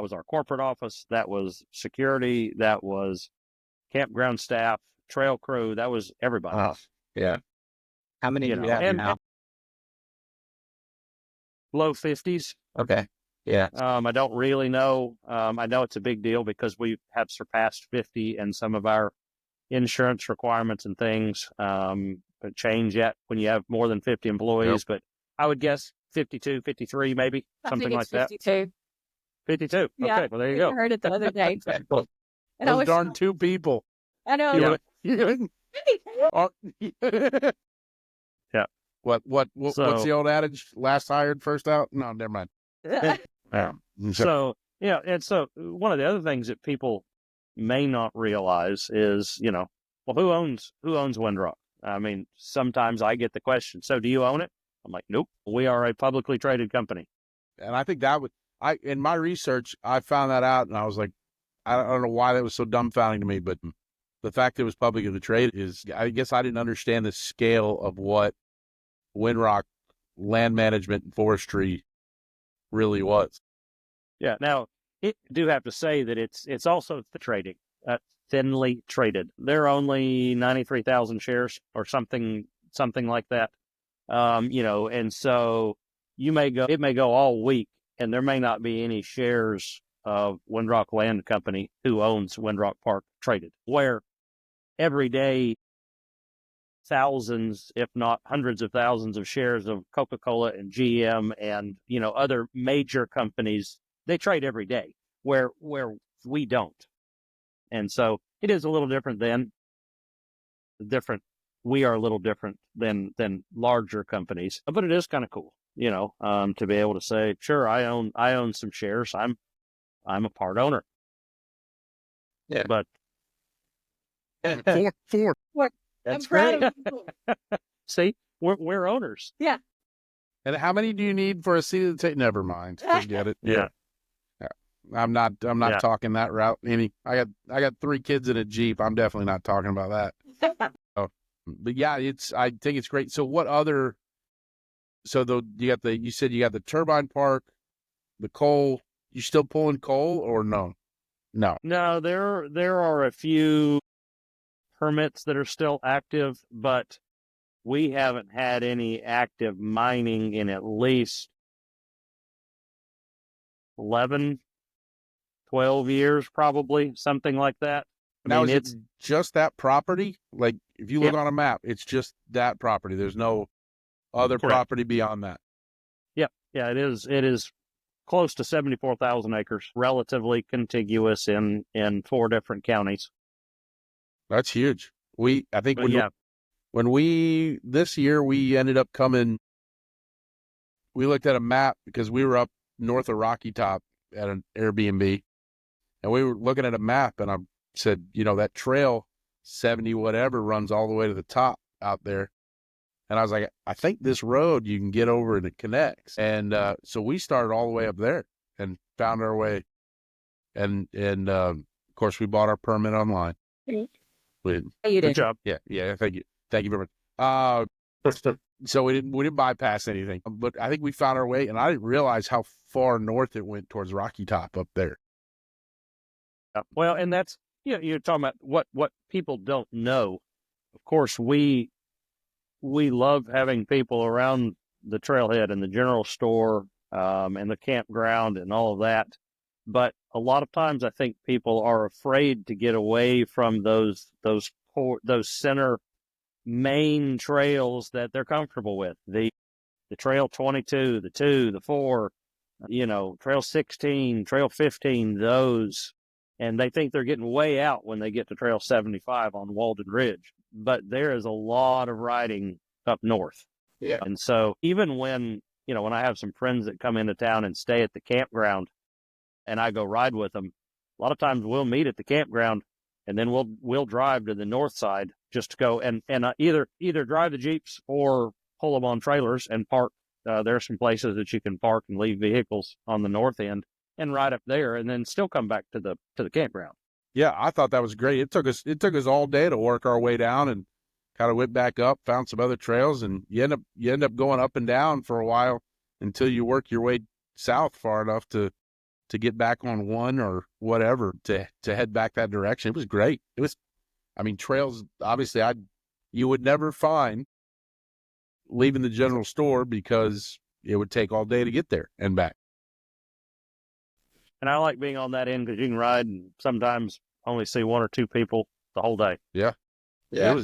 was our corporate office. That was security. That was campground staff, trail crew. That was everybody. Wow. Yeah. How many do you have now? Low 50s. Okay. Yeah. I don't really know. I know it's a big deal because we have surpassed 50 and some of our insurance requirements and things change yet when you have more than 50 employees. Yep. But I would guess 52, 53, maybe something like 52. that. 52. Yeah, okay. Well, there you go. I heard it the other day. And those darn two people. I know. Yeah. Yeah. What's the old adage? Last hired, first out? No, never mind. Yeah. So one of the other things that people may not realize is, well, who owns Windrock? I mean, sometimes I get the question, so do you own it? I'm like, nope, we are a publicly traded company. And I think in my research, I found that out and I was like, I don't know why that was so dumbfounding to me, but the fact that it was publicly traded is, I guess I didn't understand the scale of what Windrock land management and forestry really was. Yeah. Now, I do have to say that it's also trading, thinly traded. There are only 93,000 shares or something like that. And so it may go all week and there may not be any shares of Windrock Land Company, who owns Windrock Park, traded, where every day thousands, if not hundreds of thousands of shares of Coca-Cola and GM and, other major companies, they trade every day, where we don't. And so it is a little different we are a little different than larger companies, but it is kind of cool, to be able to say, sure, I own some shares. I'm a part owner. Yeah. But Four. What? That's I'm proud great. of you. See, we're owners. Yeah. And how many do you need for a seat at the table? Never mind. Forget it. Yeah. I'm not talking that route. I got 3 kids in a Jeep. I'm definitely not talking about that. But yeah, I think it's great. So what other? So you said you got the turbine park, the coal. You still pulling coal or no? No. No, there are a few permits that are still active, but we haven't had any active mining in at least 11, 12 years, probably, something like that. Now, is it just that property? Like, if you look on a map, it's just that property. There's no other property beyond that. Yeah, it is close to 74,000 acres, relatively contiguous in 4 different counties. That's huge. I think this year we ended up we looked at a map because we were up north of Rocky Top at an Airbnb, and we were looking at a map, and I said, that trail 70 whatever runs all the way to the top out there. And I was like, I think this road you can get over and it connects. And so we started all the way up there and found our way. And of course we bought our permit online. You did. Good job. Yeah, thank you. Thank you very much. So we didn't bypass anything, but I think we found our way, and I didn't realize how far north it went towards Rocky Top up there. Well, and that's, you're talking about what people don't know. Of course, we love having people around the trailhead and the general store, and the campground and all of that. But a lot of times I think people are afraid to get away from those center main trails that they're comfortable with. The trail 22, the 2, the 4, trail 16, trail 15, those. And they think they're getting way out when they get to trail 75 on Walden Ridge. But there is a lot of riding up north. Yeah. And so even when I have some friends that come into town and stay at the campground and I go ride with them, a lot of times we'll meet at the campground and then we'll drive to the north side just to go and either drive the Jeeps or pull them on trailers and park. There are some places that you can park and leave vehicles on the north end and ride up there and then still come back to the campground. Yeah, I thought that was great. It took us all day to work our way down and kind of went back up, found some other trails, and you end up going up and down for a while until you work your way south far enough to get back on one or whatever to head back that direction. It was great. It was, trails, obviously you would never find leaving the general store because it would take all day to get there and back. And I like being on that end because you can ride and sometimes only see one or two people the whole day. Yeah. Yeah.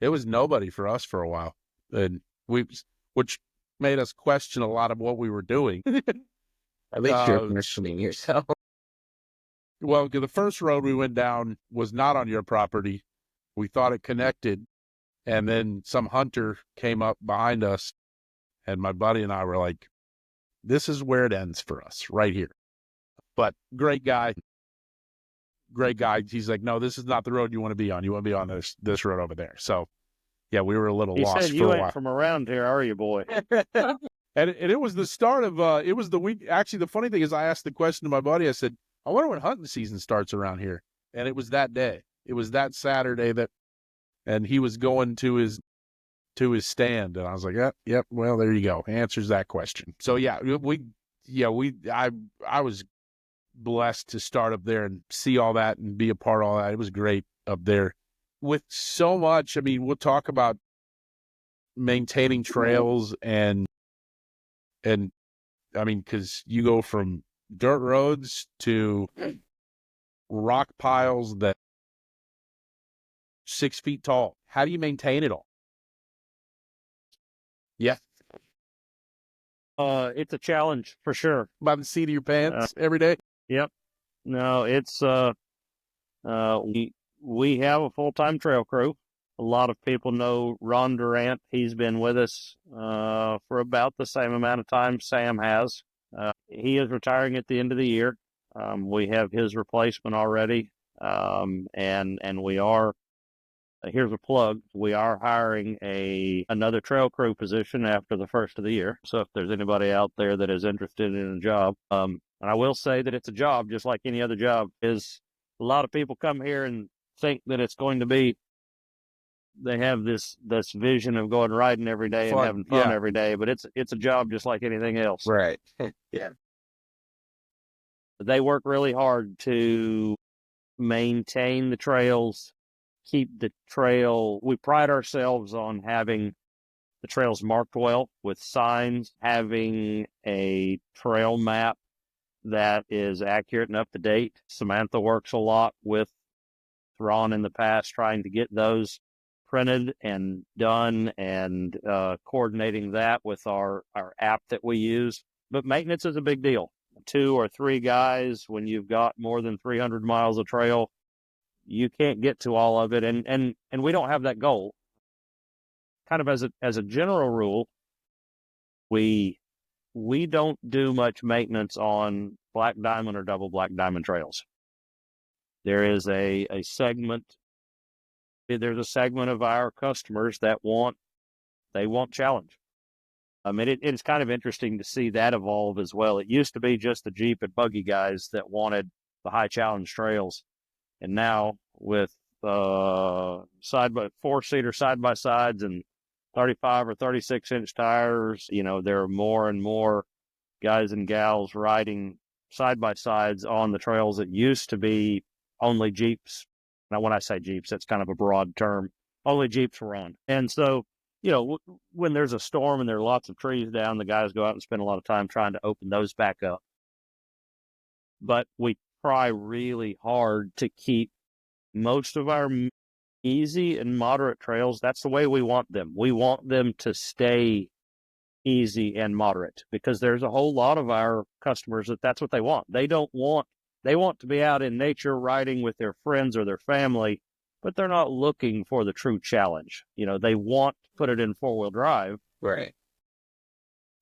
It was nobody for us for a while, and which made us question a lot of what we were doing. At least you're questioning yourself. Well, the first road we went down was not on your property. We thought it connected, and then some hunter came up behind us, and my buddy and I were like, this is where it ends for us, right here. But great guy. He's like, no, this is not the road you want to be on. You want to be on this road over there. So, yeah, we were a little lost for a while. He said, you ain't from around here, are you, boy? And it was the start of, it was the week. Actually, the funny thing is I asked the question to my buddy. I said, I wonder when hunting season starts around here. And it was that day. It was that Saturday and he was going to his stand. And I was like, yep, well, there you go. Answers that question. So, yeah, I was blessed to start up there and see all that and be a part of all that. It was great up there with so much. We'll talk about maintaining trails and because you go from dirt roads to rock piles that 6 feet tall. How do you maintain it all? Yeah. It's a challenge for sure. By the seat of your pants every day? Yep. No, it's we have a full-time trail crew. A lot of people know Ron Durant. He's been with us for about the same amount of time Sam has. He is retiring at the end of the year. We have his replacement already, and we are. Here's a plug. We are hiring another trail crew position after the first of the year. So if there's anybody out there that is interested in a job, and I will say that it's a job just like any other job. Is a lot of people come here and think that it's going to be. They have this vision of going riding every day and having fun every day, but it's a job just like anything else. Right. Yeah. They work really hard to maintain the trails, keep the trail. We pride ourselves on having the trails marked well with signs, having a trail map that is accurate and up to date. Samantha works a lot with Ron in the past trying to get those printed and done and coordinating that with our app that we use. But maintenance is a big deal. 2 or 3 guys, when you've got more than 300 miles of trail, you can't get to all of it. And we don't have that goal. Kind of as a general rule, we don't do much maintenance on black diamond or double black diamond trails. There is a segment of our customers that want challenge. It's kind of interesting to see that evolve as well. It used to be just the Jeep and buggy guys that wanted the high challenge trails. And now with four-seater side-by-sides and 35 or 36-inch tires. There are more and more guys and gals riding side-by-sides on the trails that used to be only Jeeps. Now, when I say Jeeps, that's kind of a broad term. Only Jeeps were on. And so, when there's a storm and there are lots of trees down, the guys go out and spend a lot of time trying to open those back up. But we try really hard to keep most of our easy and moderate trails. That's the way we want them. We want them to stay easy and moderate, because there's a whole lot of our customers that's what they want. They want to be out in nature riding with their friends or their family, but they're not looking for the true challenge. They want to put it in four-wheel drive, Right.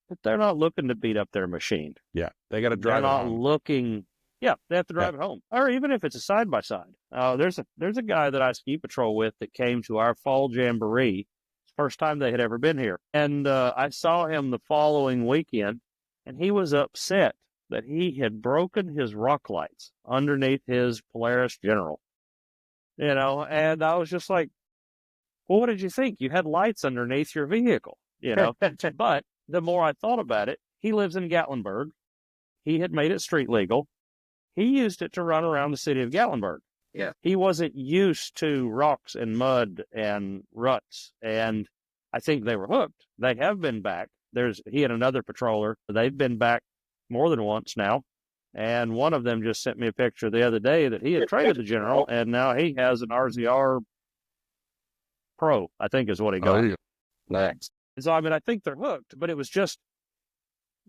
but they're not looking to beat up their machine. Yeah, they got to drive. They're it not home. looking. Yeah, they have to drive it home, or even if it's a side by side. There's a guy that I ski patrol with that came to our fall jamboree. First time they had ever been here, and I saw him the following weekend, and he was upset that he had broken his rock lights underneath his Polaris General. And I was just like, well, what did you think? You had lights underneath your vehicle, But the more I thought about it, he lives in Gatlinburg. He had made it street legal. He used it to run around the city of Gatlinburg. Yeah. He wasn't used to rocks and mud and ruts, and I think they were hooked. They have been back. He and another patroller. They've been back more than once now, and one of them just sent me a picture the other day that he had traded the General, and now he has an RZR Pro, I think is what he got. Nice. So, I think they're hooked, but it was just,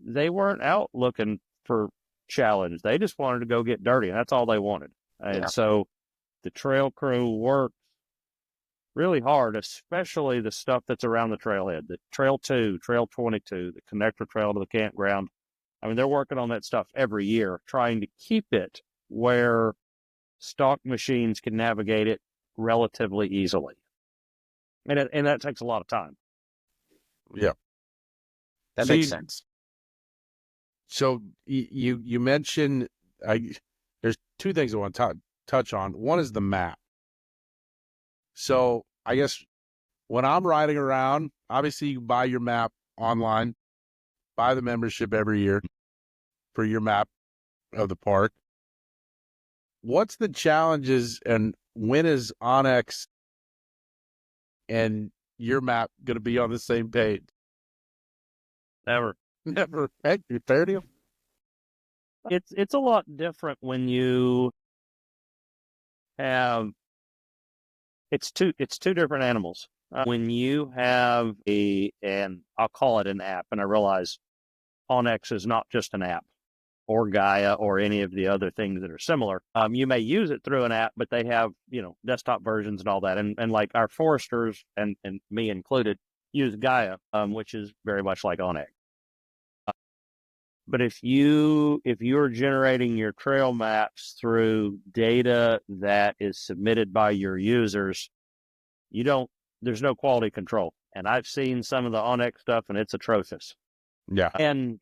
they weren't out looking for challenge. They just wanted to go get dirty, and that's all they wanted. And so the trail crew works really hard, especially the stuff that's around the trailhead, the Trail 2, Trail 22, the connector trail to the campground. They're working on that stuff every year, trying to keep it where stock machines can navigate it relatively easily. And that takes a lot of time. Yeah. That makes sense. So you mentioned, there's two things I want to touch on. One is the map. So I guess when I'm riding around, obviously you buy your map online, buy the membership every year for your map of the park. What's the challenges, and when is Onyx and your map going to be on the same page? Never. Fair deal. It's a lot different when you have, it's two different animals. When you have and I'll call it an app, and I realize Onyx is not just an app, or Gaia, or any of the other things that are similar. You may use it through an app, but they have, desktop versions and all that. And like our foresters, and me included, use Gaia, which is very much like Onyx. But if you're generating your trail maps through data that is submitted by your users, there's no quality control. And I've seen some of the Onyx stuff, and it's atrocious. Yeah. And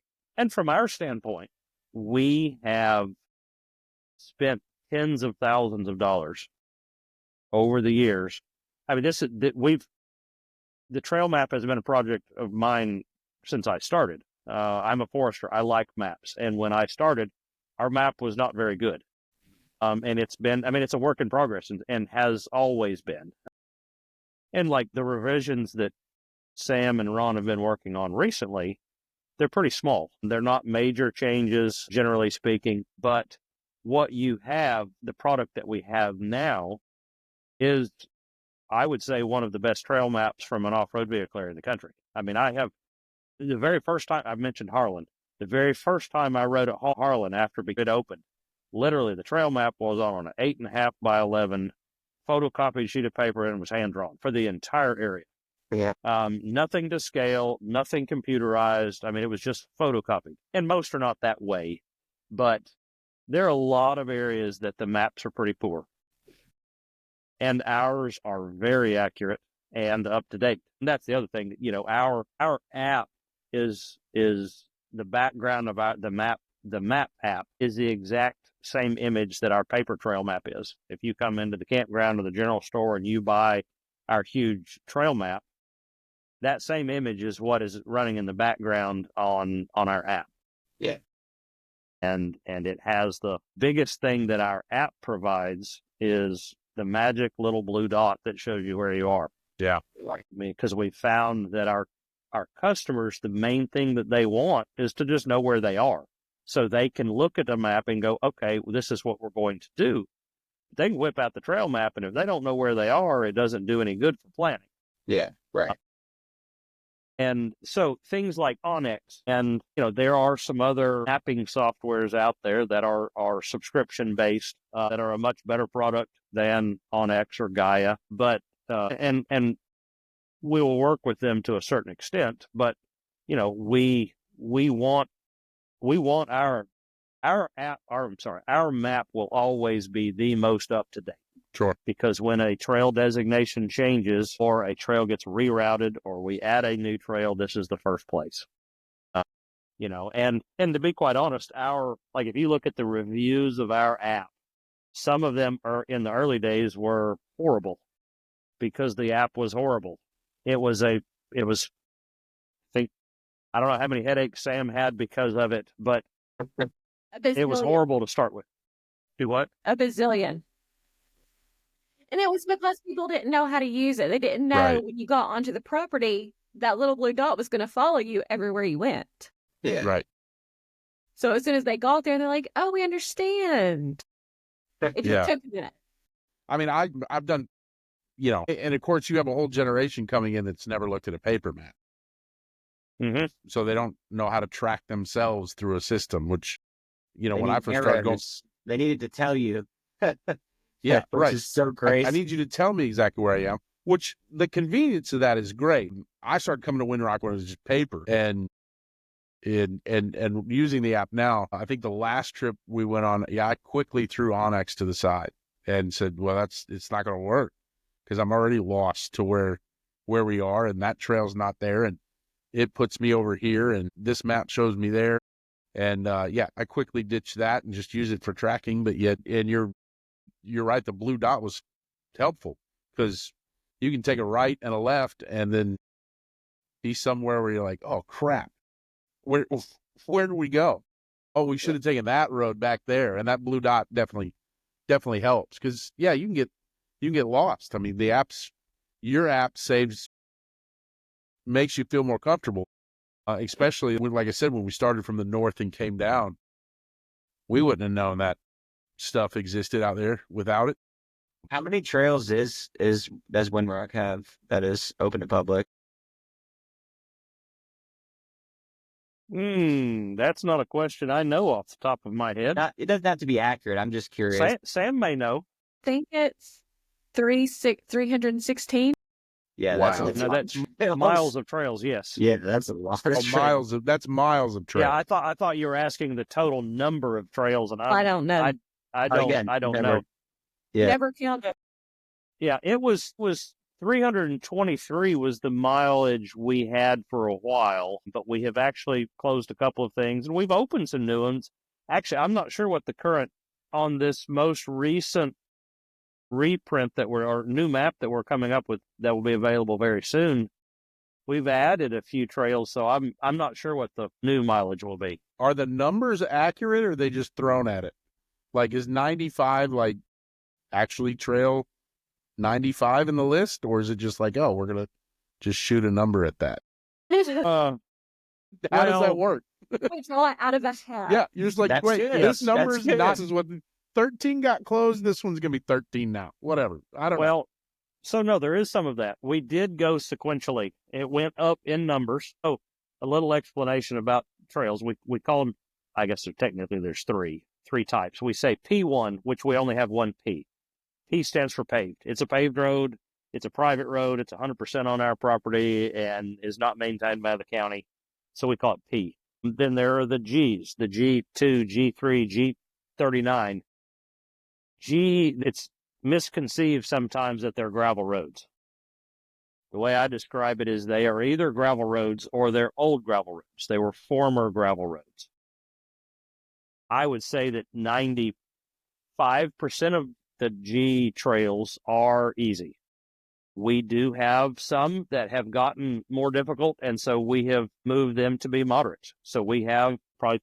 from our standpoint, we have spent tens of thousands of dollars over the years. The trail map has been a project of mine since I started. I'm a forester. I like maps. And when I started, our map was not very good. And it's a work in progress, and has always been. And like the revisions that Sam and Ron have been working on recently, they're pretty small. They're not major changes, generally speaking, but what you have, the product that we have now, is, I would say, one of the best trail maps from an off-road vehicle area in the country. I have, the very first time, I've mentioned Harlan, the very first time I rode at Harlan after it opened, literally the trail map was on an 8.5 by 11 photocopied sheet of paper, and it was hand-drawn for the entire area. Yeah. Nothing to scale, nothing computerized. It was just photocopied. And most are not that way, but there are a lot of areas that the maps are pretty poor. And ours are very accurate and up to date. And that's the other thing, our app is the background of the map. The map app is the exact same image that our paper trail map is. If you come into the campground or the general store and you buy our huge trail map, that same image is what is running in the background on our app. Yeah. And it has the biggest thing that our app provides is the magic little blue dot that shows you where you are. Yeah. I mean, because we found that our customers, the main thing that they want is to just know where they are. So they can look at the map and go, okay, well, this is what we're going to do. They can whip out the trail map, and if they don't know where they are, it doesn't do any good for planning. Yeah, right. And so things like Onyx, and there are some other mapping softwares out there that are subscription based, that are a much better product than Onyx or Gaia. But and we will work with them to a certain extent. But we want our app. Our map will always be the most up to date. Sure. Because when a trail designation changes or a trail gets rerouted or we add a new trail, this is the first place. And to be quite honest, if you look at the reviews of our app, some of them are in the early days were horrible because the app was horrible. I don't know how many headaches Sam had because of it, but it was horrible to start with. Do what? A bazillion. And it was because people didn't know how to use it. They didn't know when you got onto the property, that little blue dot was going to follow you everywhere you went. Yeah. Right. So as soon as they got there, they're like, oh, we understand. It just took a minute. I mean, I've done, and of course you have a whole generation coming in that's never looked at a paper map. Mm-hmm. So they don't know how to track themselves through a system, which, when I first started going. They needed to tell you. Yeah, right. Which is so great. I need you to tell me exactly where I am, which the convenience of that is great. I started coming to Windrock when it was just paper and using the app now. I think the last trip we went on, I quickly threw Onyx to the side and said, well, it's not going to work because I'm already lost to where we are and that trail's not there. And it puts me over here and this map shows me there. And I quickly ditched that and just use it for tracking. But you're right. The blue dot was helpful because you can take a right and a left and then be somewhere where you're like, oh crap, where do we go? Oh, we should have taken that road back there. And that blue dot definitely helps because you can get lost. I mean, your app makes you feel more comfortable, especially when, like I said, when we started from the north and came down, we wouldn't have known that stuff existed out there without it. How many trails does Windrock have that is open to public? That's not a question I know off the top of my head. It doesn't have to be accurate. I'm just curious. Sam may know. I think it's 316. Yeah, wow. That's miles of trails. Yes. Yeah, that's a lot of trails. That's miles of trails. Yeah, I thought you were asking the total number of trails, and I don't know. I don't know. Yeah. Never counted. Yeah, it was 323 was the mileage we had for a while, but we have actually closed a couple of things, and we've opened some new ones. Actually, I'm not sure what the current on this most recent reprint or new map that we're coming up with that will be available very soon. We've added a few trails, so I'm not sure what the new mileage will be. Are the numbers accurate, or are they just thrown at it? Like, is 95 actually trail 95 in the list, or is it just like, oh, we're gonna just shoot a number at that? How does that work? We draw it out of a hat. Yeah, you're just like, That's wait, good. this number is That's not. good. This is what 13 got closed. This one's gonna be 13 now. Whatever. I don't know. Well, so no, there is some of that. We did go sequentially. It went up in numbers. Oh, a little explanation about trails. We call them. I guess technically there's three types. We say P1, which we only have one P. P stands for paved. It's a paved road. It's a private road. It's 100% on our property and is not maintained by the county. So we call it P. Then there are the Gs, the G2, G3, G39. G, it's misconceived sometimes that they're gravel roads. The way I describe it is they are either gravel roads or they're old gravel roads. They were former gravel roads. I would say that 90 5% of the G trails are easy. We do have some that have gotten more difficult, and so we have moved them to be moderate. So we have probably,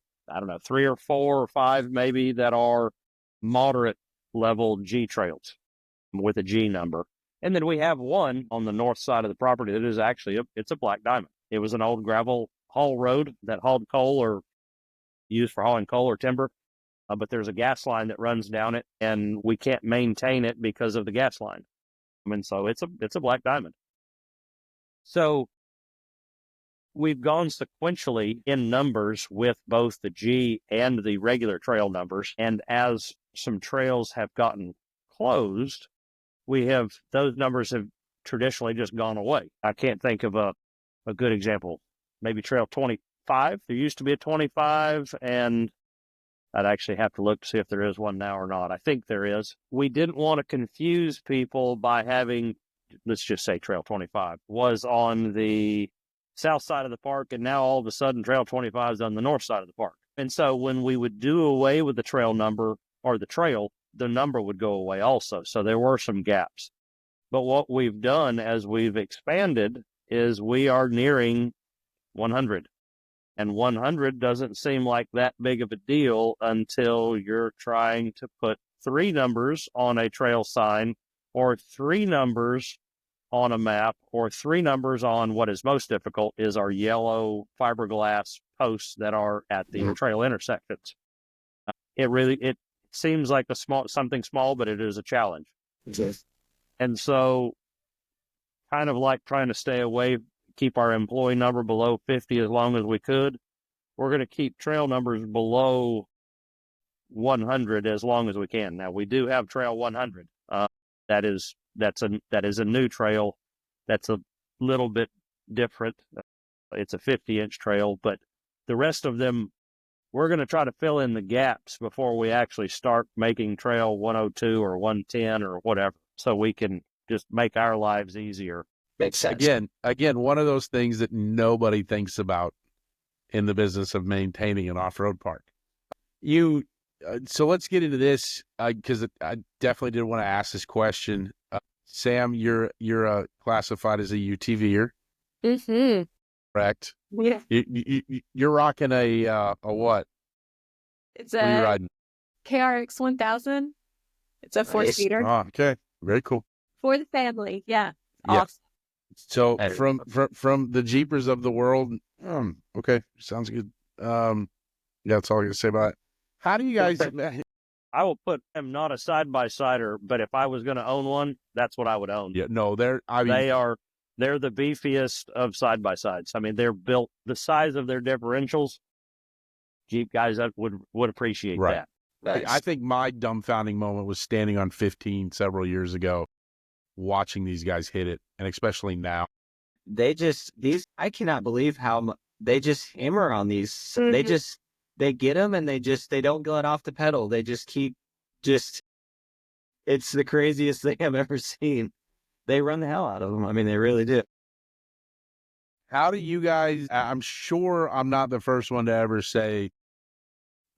3 or 4 or 5 maybe that are moderate level G trails with a G number. And then we have one on the north side of the property that is actually it's a black diamond. It was an old gravel haul road that hauled coal or used for hauling coal or timber. But there's a gas line that runs down it, and we can't maintain it because of the gas line. And so it's a black diamond. So we've gone sequentially in numbers with both the G and the regular trail numbers. And as some trails have gotten closed, those numbers have traditionally just gone away. I can't think of a good example. Maybe Trail 25. There used to be a 25, and I'd actually have to look to see if there is one now or not. I think there is. We didn't want to confuse people by having, let's just say Trail 25 was on the south side of the park, and now all of a sudden Trail 25 is on the north side of the park. And so when we would do away with the trail number or the trail, the number would go away also. So there were some gaps. But what we've done as we've expanded is we are nearing 100. And 100 doesn't seem like that big of a deal until you're trying to put 3 numbers on a trail sign, or 3 numbers on a map, or 3 numbers on what is most difficult is our yellow fiberglass posts that are at the trail intersections. It seems like something small, but it is a challenge. Yes. And so kind of like trying to stay away, keep our employee number below 50 as long as we could. We're going to keep trail numbers below 100 as long as we can. Now, we do have Trail 100. That is a new trail. That's a little bit different. It's a 50-inch trail, but the rest of them, we're going to try to fill in the gaps before we actually start making Trail 102 or 110 or whatever, so we can just make our lives easier. Makes sense. Again, one of those things that nobody thinks about in the business of maintaining an off-road park. So let's get into this because I definitely did want to ask this question. Sam, you're classified as a UTVer, correct? Yeah. You're rocking a what? It's What are you riding? KRX 1000. It's a 4-seater. Oh, okay, very cool. For the family. Yeah. Yeah. Awesome. So from the Jeepers of the world, okay, sounds good. Yeah, that's all I got to say about it. How do you guys? I will put them not a side-by-sider, but if I was going to own one, that's what I would own. Yeah, no, they're the beefiest of side-by-sides. I mean, they're built the size of their differentials. Jeep guys would appreciate that. Nice. I think my dumbfounding moment was standing on 15 several years ago, watching these guys hit it, and especially now. I cannot believe how they just hammer on these. Mm-hmm. They get them and they don't get off the pedal. They just keep it's the craziest thing I've ever seen. They run the hell out of them. I mean, they really do. How do you guys, I'm sure I'm not the first one to ever say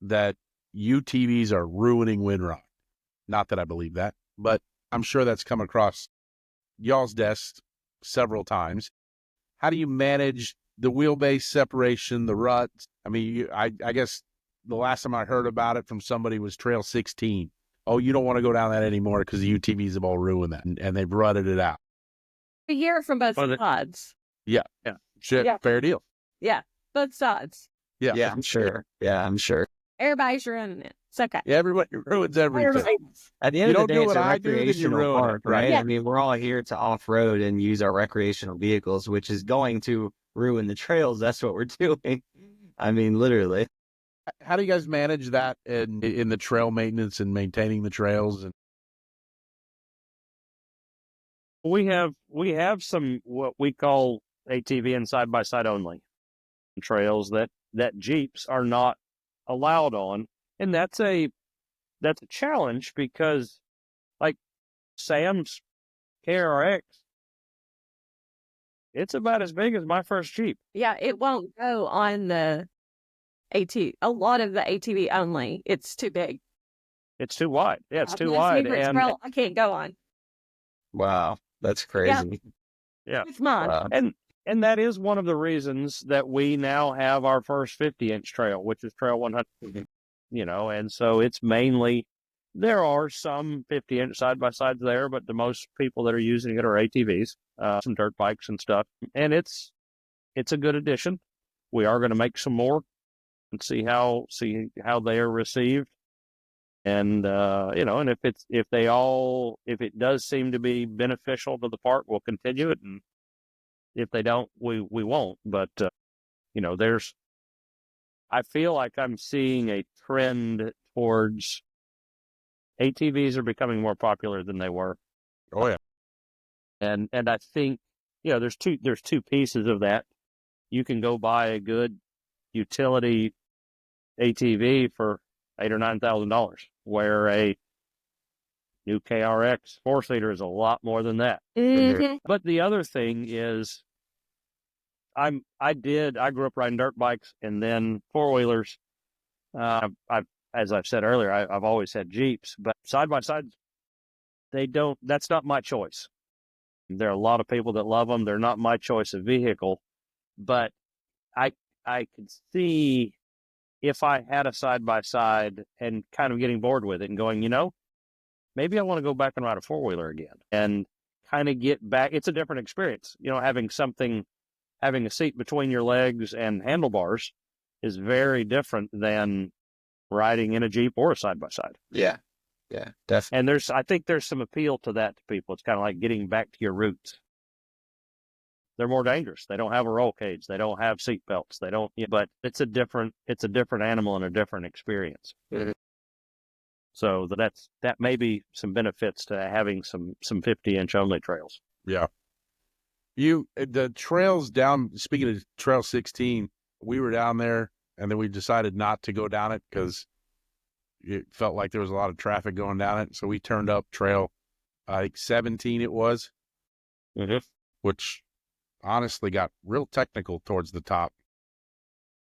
that UTVs are ruining Windrock. Not that I believe that, but I'm sure that's come across y'all's desks several times. How do you manage the wheelbase separation, the ruts? I mean, I guess the last time I heard about it from somebody was Trail 16. Oh, you don't want to go down that anymore because the UTVs have all ruined that, and they've rutted it out. We hear it from both sides. Yeah. Shit, Yeah. fair deal. Yeah, both sides. Yeah, I'm sure. Yeah, I'm sure. Everybody's ruining it. It's okay. Yeah, everybody ruins everything. At the end You of the don't day, do it's what a I do, then you recreational ruin it, park, right? right? Yeah. I mean, we're all here to off-road and use our recreational vehicles, which is going to ruin the trails. That's what we're doing. I mean, literally. How do you guys manage that in the trail maintenance and maintaining the trails? And We have some what we call ATV and side-by-side only trails that Jeeps are not allowed on, and that's a challenge because, like Sam's KRX, it's about as big as my first Jeep. Yeah, it won't go on the AT. A lot of the ATV only. It's too big. It's too wide. Yeah, it's too My wide. favorite And trail I can't go on. Wow, that's crazy. yeah, It's mine. Wow. and that is one of the reasons that we now have our first 50-inch trail, which is Trail 100. You know, and so it's mainly, there are some 50-inch side-by-sides there, but the most people that are using it are ATVs, some dirt bikes and stuff. And it's a good addition. We are going to make some more and see how they are received. And, you know, and if it does seem to be beneficial to the park, we'll continue it. And if they don't, we won't. But, you know, I feel like I'm seeing a trend towards ATVs are becoming more popular than they were. Oh, yeah. And I think, you know, there's two pieces of that. You can go buy a good utility ATV for $8,000 or $9,000, where a new KRX 4-seater is a lot more than that. Mm-hmm. But the other thing is, I grew up riding dirt bikes and then 4-wheelers. As I've said earlier, I've always had Jeeps, but side by sides, that's not my choice. There are a lot of people that love them. They're not my choice of vehicle, but I could see if I had a side by side and kind of getting bored with it and going, you know, maybe I want to go back and ride a 4-wheeler again and kind of get back. It's a different experience, you know, having a seat between your legs and handlebars is very different than riding in a Jeep or a side by side. Yeah, definitely. And I think there's some appeal to that to people. It's kind of like getting back to your roots. They're more dangerous. They don't have a roll cage. They don't have seat belts. They don't, but it's a different animal and a different experience. Mhm. So that may be some benefits to having some 50-inch only trails. Yeah. The trails down, speaking of Trail 16, we were down there and then we decided not to go down it because it felt like there was a lot of traffic going down it. So we turned up Trail, I think 17 it was, which honestly got real technical towards the top.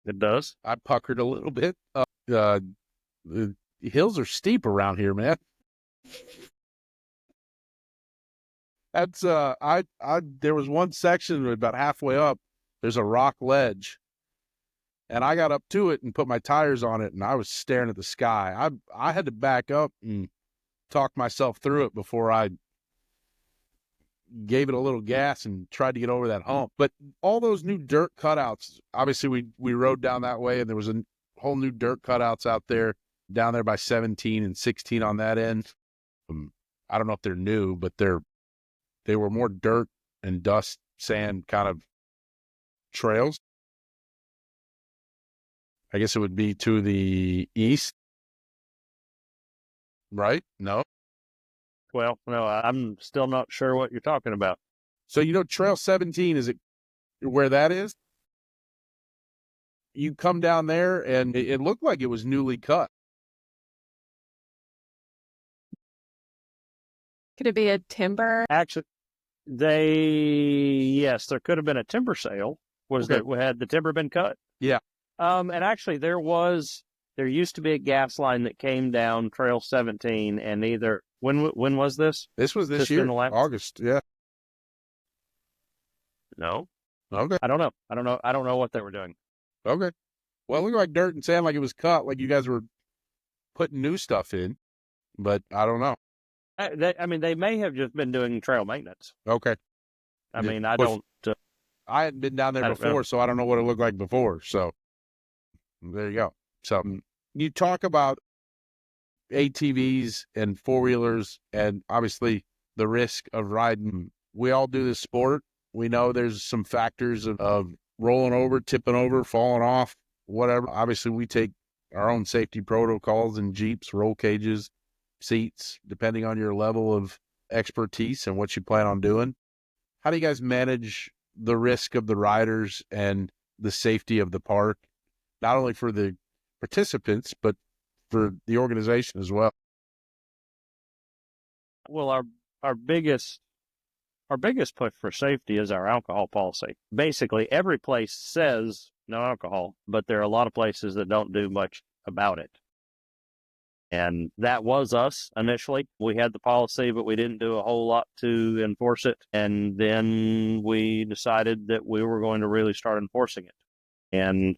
It does. I puckered a little bit. The hills are steep around here, man. That's there was one section about halfway up, there's a rock ledge. And I got up to it and put my tires on it and I was staring at the sky. I had to back up and talk myself through it before I gave it a little gas and tried to get over that hump. But all those new dirt cutouts, obviously we rode down that way and there was a whole new dirt cutouts out there down there by 17 and 16 on that end. I don't know if they're new, but they were more dirt and dust, sand kind of trails. I guess it would be to the east, right? No? Well, no, I'm still not sure what you're talking about. So, you know, Trail 17, is it where that is? You come down there and it looked like it was newly cut. Could it be a timber? Actually, yes, there could have been a timber sale. Had the timber been cut? Yeah. And actually there used to be a gas line that came down Trail 17 and when was this? This was this Just year, in the August, yeah. No. Okay. I don't know what they were doing. Okay. Well, it looked like dirt and sand, like it was cut, like you guys were putting new stuff in, but I don't know. They may have just been doing trail maintenance. Okay. I Yeah. mean, I don't. I hadn't been down there before, so I don't know what it looked like before. So there you go. So you talk about ATVs and 4-wheelers and obviously the risk of riding. We all do this sport. We know there's some factors of rolling over, tipping over, falling off, whatever. Obviously, we take our own safety protocols in Jeeps, roll cages, seats, depending on your level of expertise and what you plan on doing. How do you guys manage the risk of the riders and the safety of the park, not only for the participants, but for the organization as well? Well, our biggest push for safety is our alcohol policy. Basically, every place says no alcohol, but there are a lot of places that don't do much about it. And that was us initially. We had the policy, but we didn't do a whole lot to enforce it. And then we decided that we were going to really start enforcing it. And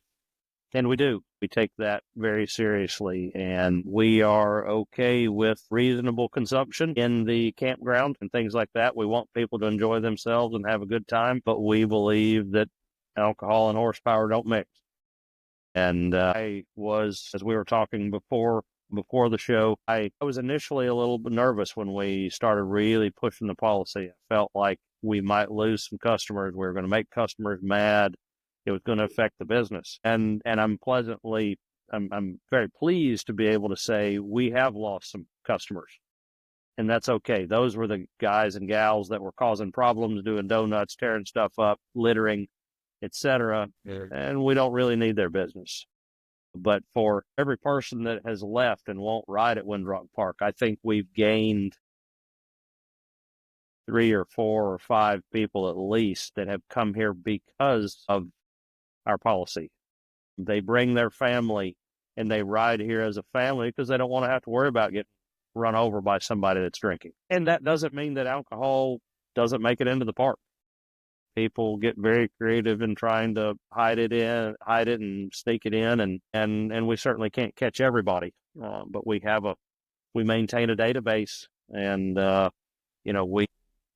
we do. We take that very seriously. And we are okay with reasonable consumption in the campground and things like that. We want people to enjoy themselves and have a good time, but we believe that alcohol and horsepower don't mix. And I was, as we were talking before the show, I was initially a little bit nervous when we started really pushing the policy. I felt like we might lose some customers. We were going to make customers mad. It was going to affect the business. And I'm very pleased to be able to say we have lost some customers. And that's okay. Those were the guys and gals that were causing problems, doing donuts, tearing stuff up, littering, etc. And we don't really need their business. But for every person that has left and won't ride at Windrock Park, I think we've gained 3 or 4 or 5 people at least that have come here because of our policy. They bring their family and they ride here as a family because they don't want to have to worry about getting run over by somebody that's drinking. And that doesn't mean that alcohol doesn't make it into the park. People get very creative in trying to hide it and sneak it in, and we certainly can't catch everybody. But we maintain a database, and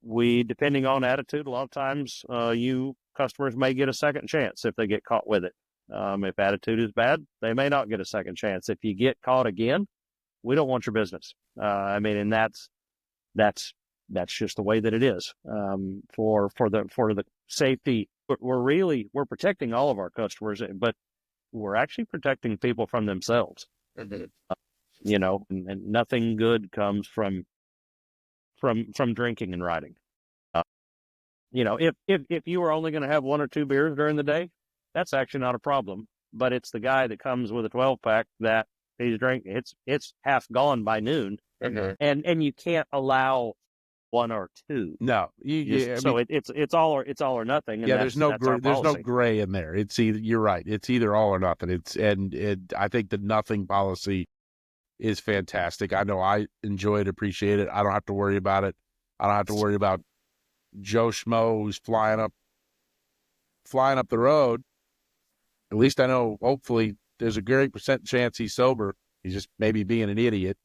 we depending on attitude, a lot of times you customers may get a second chance if they get caught with it. If attitude is bad, they may not get a second chance. If you get caught again, we don't want your business. And that's just the way that it is. For the safety, we're protecting all of our customers, but we're actually protecting people from themselves. And nothing good comes from drinking and riding. If you were only going to have 1 or 2 beers during the day, that's actually not a problem. But it's the guy that comes with a 12-pack that he's drinking. It's half gone by noon, and you can't allow 1 or 2. No, it's all or nothing. And there's no gray in there. It's either, you're right. It's either all or nothing. I think the nothing policy is fantastic. I know I enjoy it, appreciate it. I don't have to worry about it. I don't have to worry about Joe Schmo who's flying up the road. At least I know, hopefully, there's a great % chance he's sober. He's just maybe being an idiot.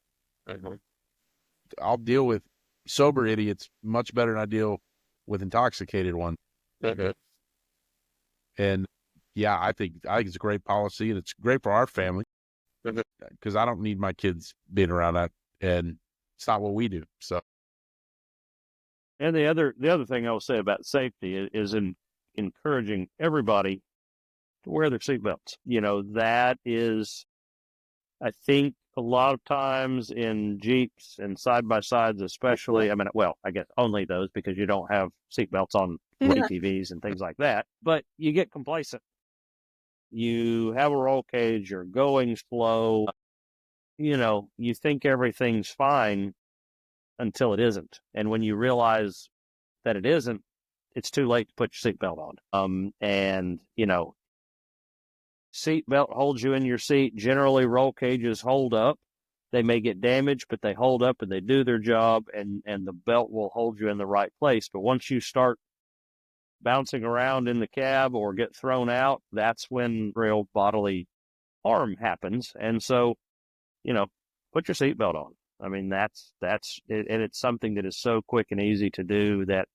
I'll deal with sober idiots much better than I deal with intoxicated ones. And yeah, I think it's a great policy, and it's great for our family because I don't need my kids being around that, and it's not what we do. So, and the other thing I will say about safety is encouraging everybody to wear their seatbelts. That is, I think, a lot of times in Jeeps and side-by-sides especially, I guess only those because you don't have seatbelts on UTVs and things like that, but you get complacent. You have a roll cage, you're going slow, you think everything's fine until it isn't. And when you realize that it isn't, it's too late to put your seatbelt on. Seatbelt holds you in your seat. Generally, roll cages hold up. They may get damaged, but they hold up and they do their job, and the belt will hold you in the right place. But once you start bouncing around in the cab or get thrown out, that's when real bodily harm happens. And so, put your seatbelt on. That's it, and it's something that is so quick and easy to do that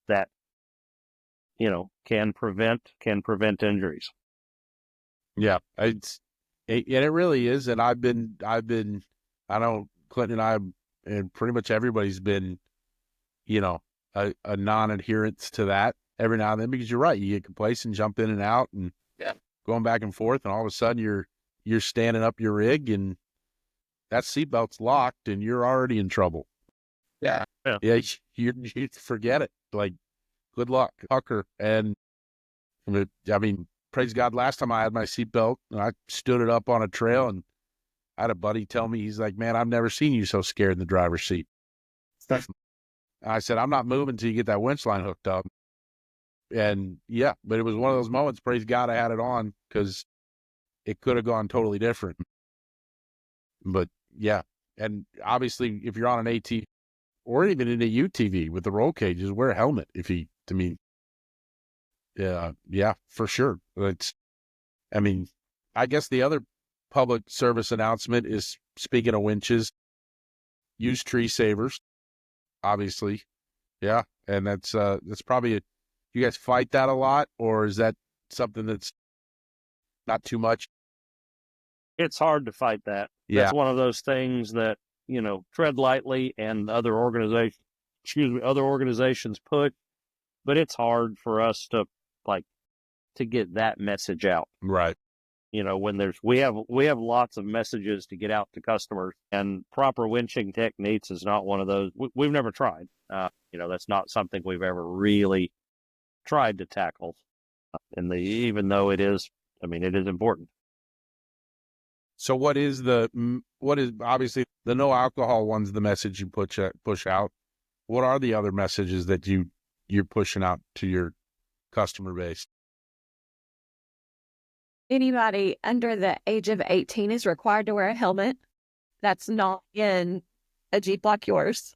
can prevent injuries. Yeah, it really is. And I've been, I know Clinton and I, and pretty much everybody's been, a non-adherence to that every now and then, because you're right. You get complacent, jump in and out and going back and forth. And all of a sudden you're standing up your rig and that seatbelt's locked and you're already in trouble. Yeah. You forget it. Like, good luck, Hucker. And praise God, last time I had my seatbelt, I stood it up on a trail, and I had a buddy tell me, he's like, "Man, I've never seen you so scared in the driver's seat." I said, "I'm not moving until you get that winch line hooked up." And yeah, but it was one of those moments, praise God I had it on, because it could have gone totally different. But yeah, And obviously, if you're on an AT or even in a UTV with the roll cages, wear a helmet. Yeah, for sure. I guess the other public service announcement is, speaking of winches, use tree savers, obviously. Yeah. And that's probably, you guys fight that a lot, or is that something that's not too much? It's hard to fight that. Yeah. That's one of those things that, tread lightly and other organizations put, but it's hard for us to get that message out. Right. When we have lots of messages to get out to customers, and proper winching techniques is not one of those. We've never tried. That's not something we've ever really tried to tackle. Even though it is important. So what is obviously the no alcohol one's the message you push out? What are the other messages that you're pushing out to your customer base? Anybody under the age of 18 is required to wear a helmet. That's not in a Jeep like yours.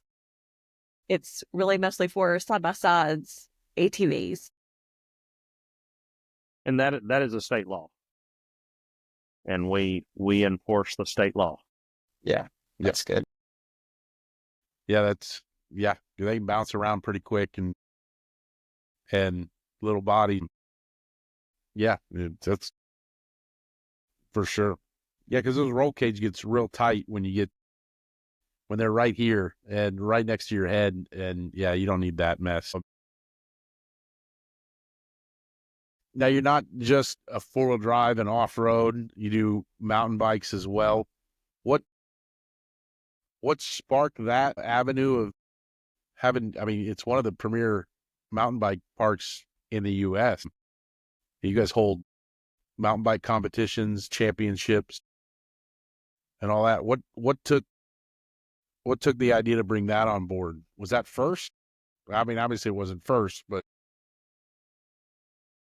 It's really mostly for side-by-sides, ATVs. And that is a state law. And we enforce the state law. Yeah, that's good. Yeah, they can bounce around pretty quick and little body. Yeah, that's for sure. Yeah, because those roll cage gets real tight when they're right here and right next to your head, and yeah, you don't need that mess. Now, you're not just a four-wheel drive and off-road. You do mountain bikes as well. What sparked that avenue of having, it's one of the premier mountain bike parks in the U.S. You guys hold mountain bike competitions, championships, and all that. What took the idea to bring that on board? Was that first? Obviously it wasn't first, but.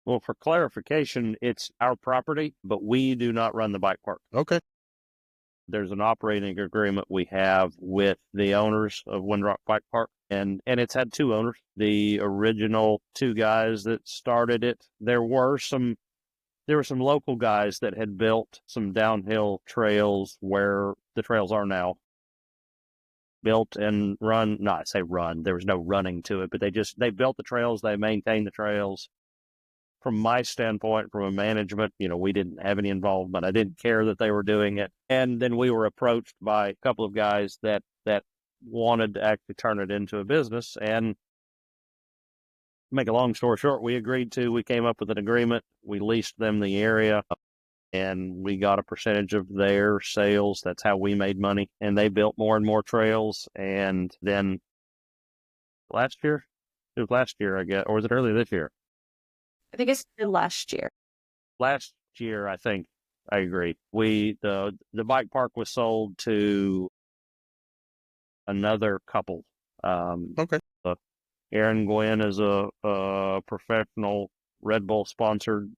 Well, for clarification, it's our property, but we do not run the bike park. Okay. There's an operating agreement we have with the owners of Windrock Bike Park, and it's had two owners. The original two guys that started it, there were some local guys that had built some downhill trails where the trails are now. Built and run, not I say run, there was no running to it, but they built the trails, they maintained the trails. From my standpoint, from a management, we didn't have any involvement. I didn't care that they were doing it. And then we were approached by a couple of guys that wanted to actually turn it into a business. And make a long story short, we came up with an agreement. We leased them the area and we got a percentage of their sales. That's how we made money. And they built more and more trails. And then last year, I guess, or was it earlier this year? I think it's last year. Last year, I think. I agree. The bike park was sold to another couple. Okay. Aaron Gwynn is a professional Red Bull sponsored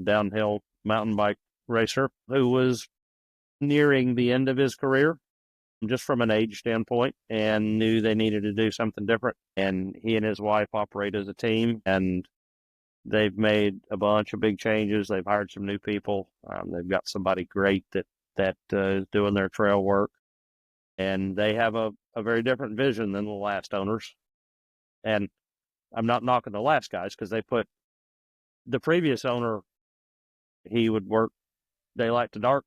downhill mountain bike racer who was nearing the end of his career, just from an age standpoint, and knew they needed to do something different. And he and his wife operate as a team, and they've made a bunch of big changes. They've hired some new people. They've got somebody great that is doing their trail work. And they have a very different vision than the last owners. And I'm not knocking the last guys, because they put the previous owner, he would work daylight to dark.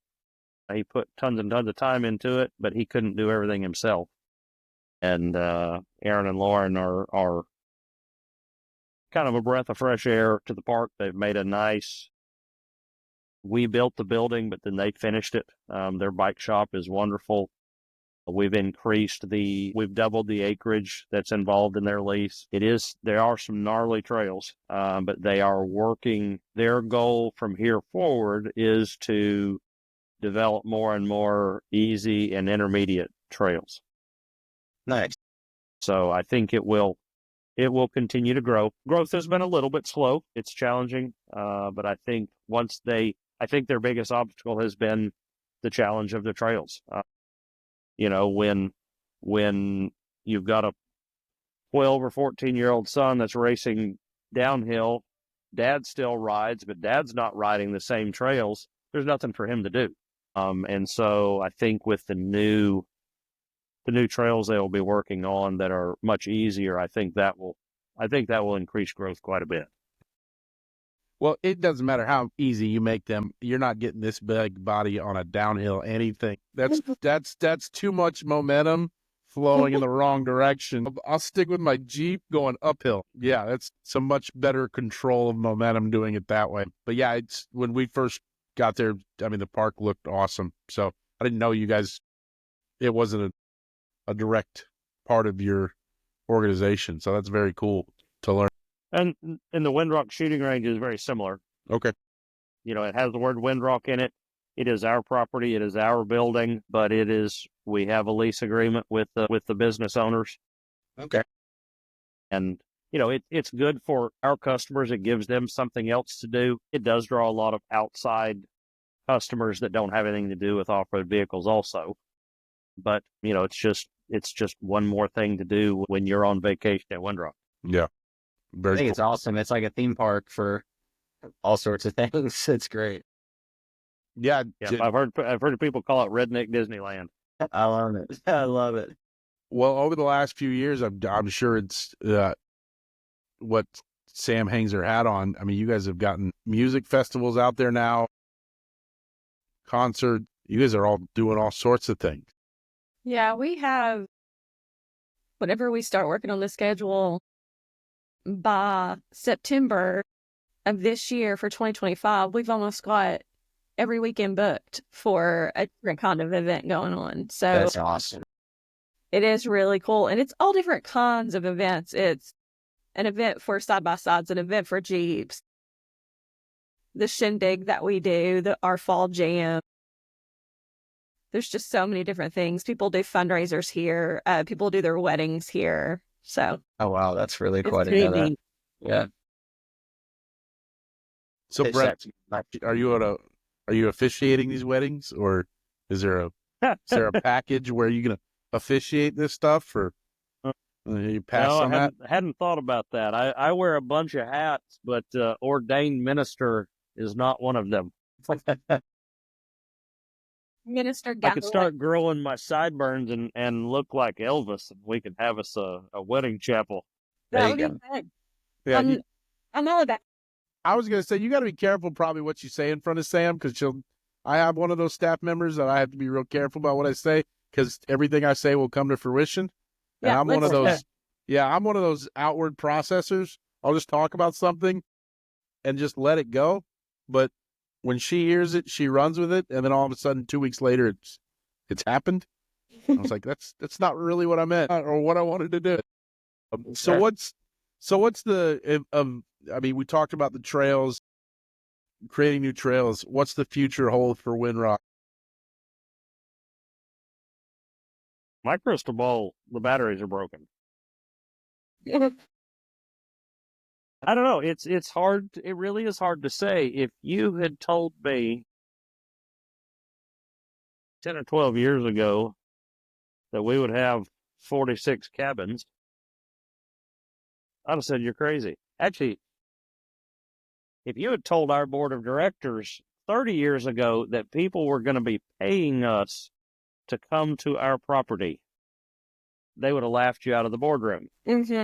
He put tons and tons of time into it, but he couldn't do everything himself. And Aaron and Lauren are kind of a breath of fresh air to the park. They've made we built the building, but then they finished it. Their bike shop is wonderful. We've doubled the acreage that's involved in their lease. There are some gnarly trails, but they are working. Their goal from here forward is to develop more and more easy and intermediate trails. Nice. So I think it will continue to grow. Growth has been a little bit slow. It's challenging, but I think their biggest obstacle has been the challenge of the trails. when you've got a 12 or 14-year-old son that's racing downhill, dad still rides, but dad's not riding the same trails. There's nothing for him to do. And so I think with the new trails they will be working on that are much easier, I think that will increase growth quite a bit. Well, it doesn't matter how easy you make them. You're not getting this big body on a downhill anything. That's too much momentum flowing in the wrong direction. I'll stick with my Jeep going uphill. Yeah, that's some much better control of momentum doing it that way. But yeah, it's when we first got there, I mean, the park looked awesome. So I didn't know you guys, it wasn't a direct part of your organization. So that's very cool to learn. And the Windrock shooting range is very similar. Okay. It has the word Windrock in it. It is our property. It is our building, but we have a lease agreement with the business owners. Okay. And, it's good for our customers. It gives them something else to do. It does draw a lot of outside customers that don't have anything to do with off-road vehicles also. But, it's just one more thing to do when you're on vacation at Windrock. Yeah. I think it's awesome. It's like a theme park for all sorts of things. It's great. Yeah. I've heard people call it redneck Disneyland. I love it. I love it. Well, over the last few years, I'm sure it's what Sam hangs her hat on. I mean, you guys have gotten music festivals out there now, concert. You guys are all doing all sorts of things. Yeah, we have, whenever we start working on the schedule, by September of this year for 2025, we've almost got every weekend booked for a different kind of event going on. So that's awesome. It is really cool. And it's all different kinds of events. It's an event for side-by-sides, an event for Jeeps, the shindig that we do, our fall jam. There's just so many different things. People do fundraisers here. People do their weddings here. So. Oh, wow. That's really cool. Neat. Yeah. So, Brent, are you officiating these weddings, or is there a package where you're going to officiate this stuff, or you pass on that? I hadn't thought about that. I wear a bunch of hats, but ordained minister is not one of them. Minister Galloway. I could start growing my sideburns and look like Elvis, and we could have us a wedding chapel. That would be good. Yeah, I'm all about. I was going to say, you got to be careful probably what you say in front of Sam, because I have one of those staff members that I have to be real careful about what I say, because everything I say will come to fruition. And I'm one of those. Yeah, I'm one of those outward processors. I'll just talk about something and just let it go. But when she hears it, she runs with it, and then all of a sudden, 2 weeks later, it's happened. I was like, that's not really what I meant or what I wanted to do. So what's the I mean, we talked about the trails, creating new trails. What's the future hold for Windrock? My crystal ball, the batteries are broken. I don't know. It's hard. It really is hard to say. If you had told me 10 or 12 years ago that we would have 46 cabins, I'd have said you're crazy. Actually, if you had told our board of directors 30 years ago that people were going to be paying us to come to our property, they would have laughed you out of the boardroom. Mm-hmm.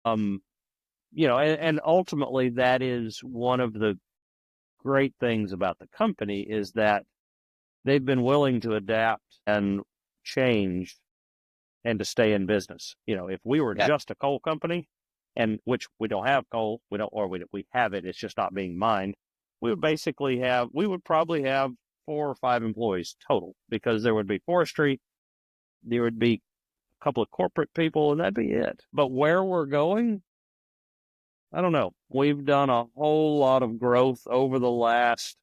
And ultimately that is one of the great things about the company, is that they've been willing to adapt and change and to stay in business. If we were just a coal company, and which we don't have coal, we have it, it's just not being mined, we would probably have 4 or 5 employees total, because there would be forestry, there would be a couple of corporate people, and that'd be it. But where we're going, I don't know. We've done a whole lot of growth over the last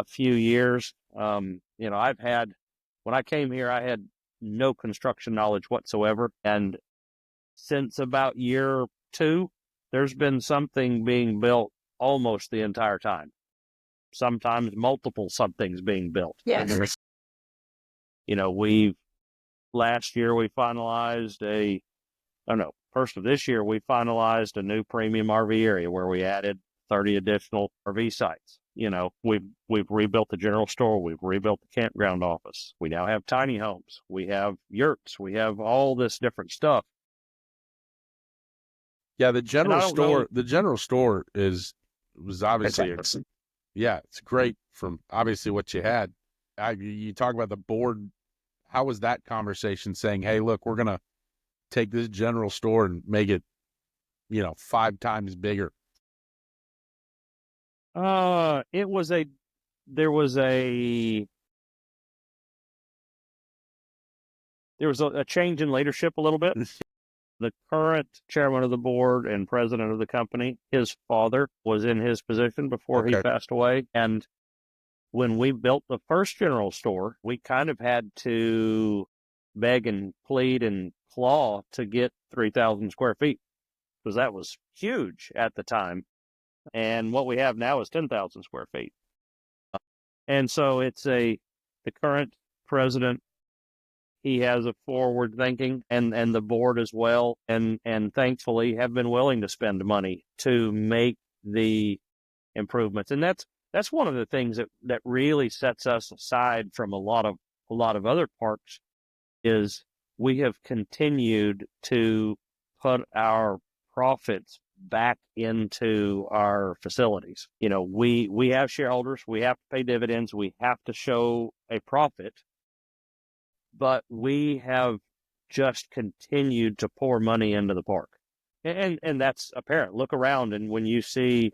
few years. When I came here, I had no construction knowledge whatsoever. And since about year 2, there's been something being built almost the entire time. Sometimes multiple somethings being built. Yes. last year we finalized first of this year we finalized a new premium RV area where we added 30 additional RV sites. We've rebuilt the general store, we've rebuilt the campground office. We now have tiny homes, we have yurts, we have all this different stuff. Yeah, the general store was obviously it's great from obviously what you had. You talk about the board. How was that conversation saying, hey, look, we're going to take this general store and make it, 5 times bigger? There was a change in leadership a little bit. The current chairman of the board and president of the company, his father was in his position before he passed away. And when we built the first general store, we kind of had to beg and plead and claw to get 3,000 square feet, because that was huge at the time. And what we have now is 10,000 square feet. And so the current president, he has a forward thinking, and the board as well. And thankfully have been willing to spend money to make the improvements. And that's one of the things that really sets us aside from a lot of other parks, is we have continued to put our profits back into our facilities. We have shareholders, we have to pay dividends, we have to show a profit, but we have just continued to pour money into the park. And that's apparent. Look around, and when you see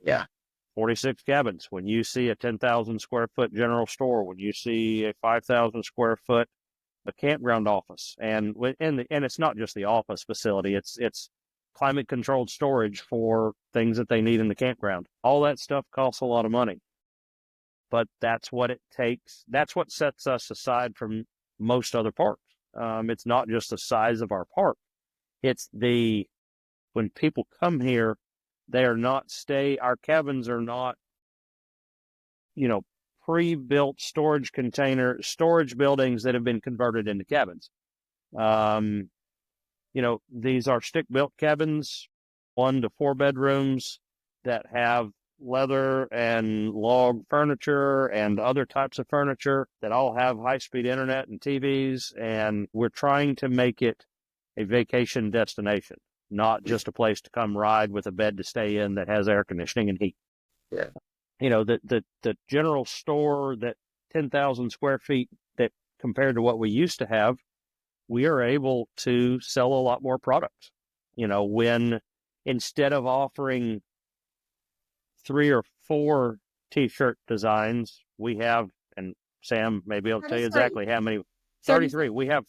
46 cabins, when you see a 10,000 square foot general store, when you see a 5,000 square foot campground office, and it's not just the office facility, it's climate controlled storage for things that they need in the campground. All that stuff costs a lot of money, but that's what it takes. That's what sets us aside from most other parks. It's not just the size of our park. It's when people come here, our cabins are not, pre-built storage buildings that have been converted into cabins. These are stick-built cabins, 1 to 4 bedrooms that have leather and log furniture and other types of furniture that all have high-speed internet and TVs. And we're trying to make it a vacation destination, not just a place to come ride with a bed to stay in that has air conditioning and heat. Yeah. The general store, that 10,000 square feet, that compared to what we used to have, we are able to sell a lot more products. When instead of offering 3 or 4 t-shirt designs, we have, and Sam may be able to tell you exactly how many. 33. We have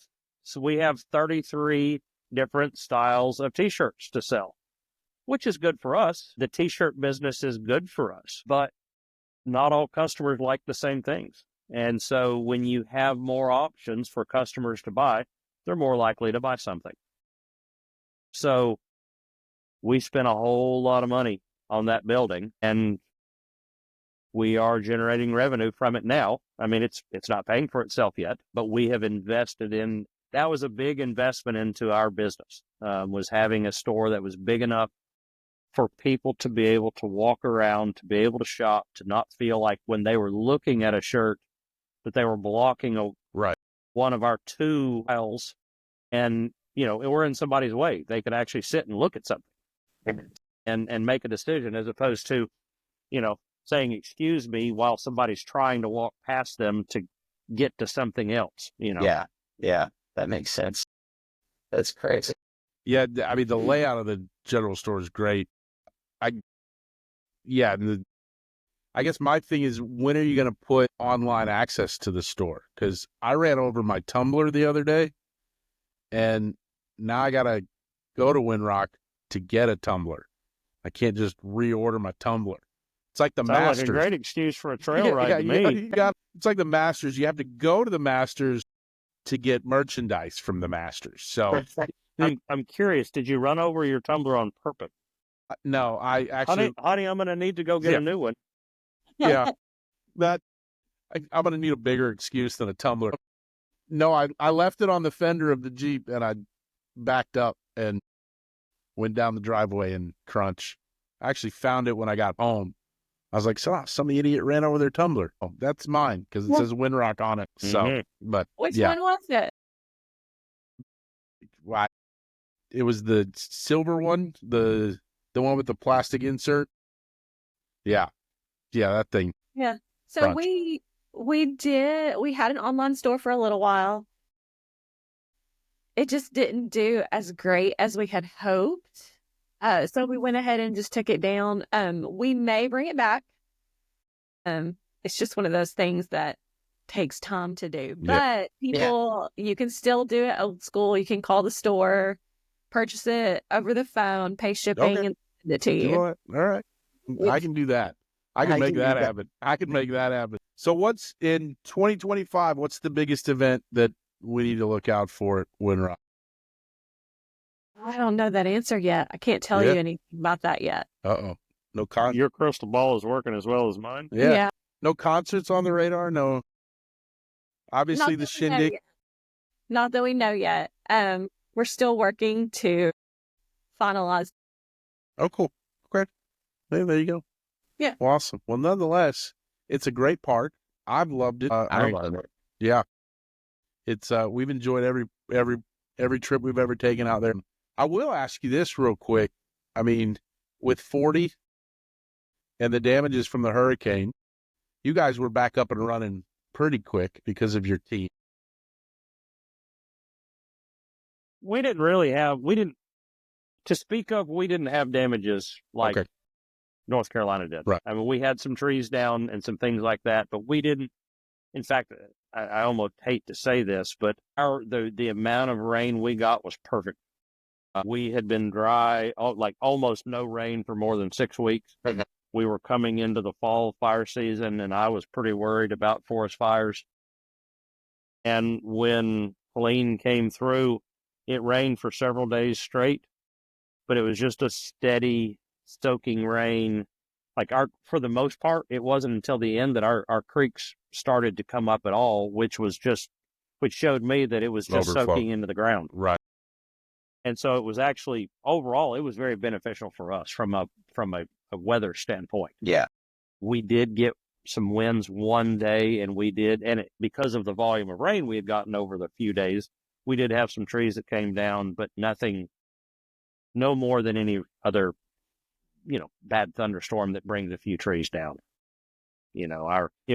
33 different styles of t-shirts to sell, which is good for us. The t-shirt business is good for us, but not all customers like the same things. And so when you have more options for customers to buy, they're more likely to buy something. So we spent a whole lot of money on that building, and we are generating revenue from it now. I mean, it's not paying for itself yet, but we have invested in. That was a big investment into our business, was having a store that was big enough for people to be able to walk around, to be able to shop, to not feel like when they were looking at a shirt that they were blocking one of our 2 aisles, and we're in somebody's way. They could actually sit and look at something and make a decision, as opposed to saying excuse me while somebody's trying to walk past them to get to something else. Yeah, that makes sense. That's crazy. Yeah, I mean, the layout of the general store is great. I guess my thing is, when are you going to put online access to the store? Because I ran over my tumbler the other day, and now I got to go to Windrock to get a tumbler. I can't just reorder my tumbler. It's like the Masters. Like a great excuse for a trail ride to me. It's like the Masters. You have to go to the Masters to get merchandise from the Masters. So I'm curious, did you run over your tumbler on purpose? No, I actually... Honey, I'm going to need to go get a new one. Yeah. I'm going to need a bigger excuse than a tumbler. No, I left it on the fender of the Jeep, and I backed up and went down the driveway and crunch. I actually found it when I got home. I was like, some idiot ran over their tumbler. Oh, that's mine because it says Windrock on it. So, but Which yeah, one was it? Why? It was the silver one, the one with the plastic insert. Yeah, that thing. Yeah. So Crunch. we had an online store for a little while. It just didn't do as great as we had hoped. So we went ahead and just took it down. We may bring it back. It's just one of those things that takes time to do. But people, you can still do it old school. You can call the store, purchase it over the phone, pay shipping, and send it to you. All right. I can do that. I can make that happen. I can make that happen. So what's in 2025? What's the biggest event that we need to look out for at Windrock? I don't know that answer yet. I can't tell you anything about that yet. Uh-oh. No concert. Your crystal ball is working as well as mine. Yeah. No concerts on the radar? No. Obviously the shindig. Not that we know yet. We're still working to finalize. Oh, cool. Okay. Hey, there you go. Yeah. Well, awesome. Well, nonetheless, it's a great park. I've loved it. I love it. Yeah. It's we've enjoyed every trip we've ever taken out there. I will ask you this real quick. I mean, with 40 and the damages from the hurricane, you guys were back up and running pretty quick because of your team. We didn't have damages like North Carolina did. Right. I mean, we had some trees down and some things like that, but we didn't. In fact, I almost hate to say this, but the amount of rain we got was perfect. We had been dry, like almost no rain for more than 6 weeks. We were coming into the fall fire season, and I was pretty worried about forest fires. And when Helene came through, it rained for several days straight, but it was just a steady, soaking rain. Like for the most part, it wasn't until the end that our creeks started to come up at all, which showed me that it was just soaking into the ground. Right. And so it was actually, overall, it was very beneficial for us from a weather standpoint. Yeah. We did get some winds one day, and because of the volume of rain we had gotten over the few days, we did have some trees that came down, but no more than any other, bad thunderstorm that brings a few trees down. It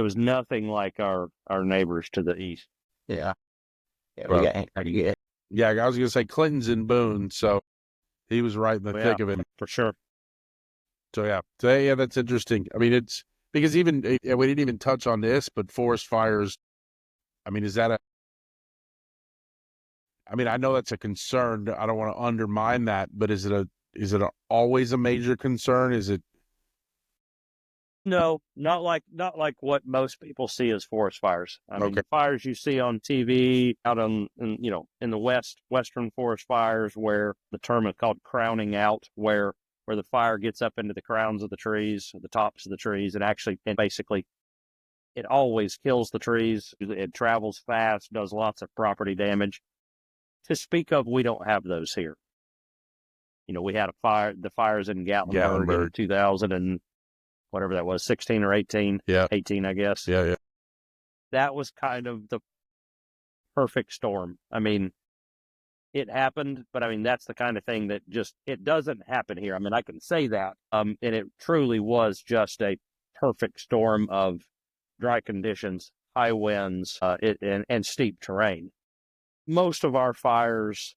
was nothing like our neighbors to the east. Yeah. Yeah, we got pretty good. Yeah, I was going to say Clinton's in Boone, so he was right in the thick of it. For sure. So, yeah, that's interesting. I mean, it's because we didn't even touch on this, but forest fires, I mean, I know that's a concern. I don't want to undermine that, but is it always a major concern? Is it? No, not like what most people see as forest fires. I mean, the fires you see on TV out in the western forest fires, where the term is called crowning out, where the fire gets up into the crowns of the trees, the tops of the trees, and basically it always kills the trees. It travels fast, does lots of property damage. To speak of, we don't have those here. We had the fires in Gatlinburg in 2000 and whatever that was, 16 or 18. Yeah. 18, I guess. Yeah. That was kind of the perfect storm. I mean, it happened, but I mean, that's the kind of thing that it doesn't happen here. I mean, I can say that. And it truly was just a perfect storm of dry conditions, high winds, and steep terrain. Most of our fires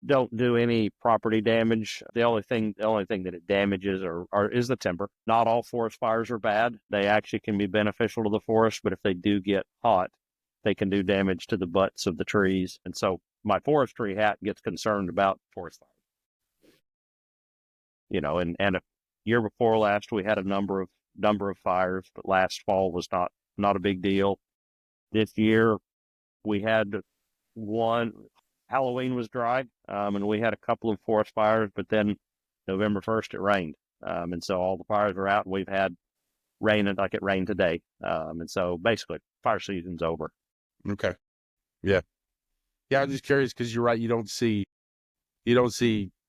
don't do any property damage. The only thing that it damages is the timber. Not all forest fires are bad. They actually can be beneficial to the forest, but if they do get hot, they can do damage to the butts of the trees. And so my forestry hat gets concerned about forest fires. And a year before last, we had a number of fires, but last fall was not a big deal. This year, we had one. Halloween was dry, and we had a couple of forest fires, but then November 1st, it rained. And so all the fires are out, and we've had rain like it rained today. And so basically, fire season's over. Okay. Yeah, I'm just curious because you're right. You don't see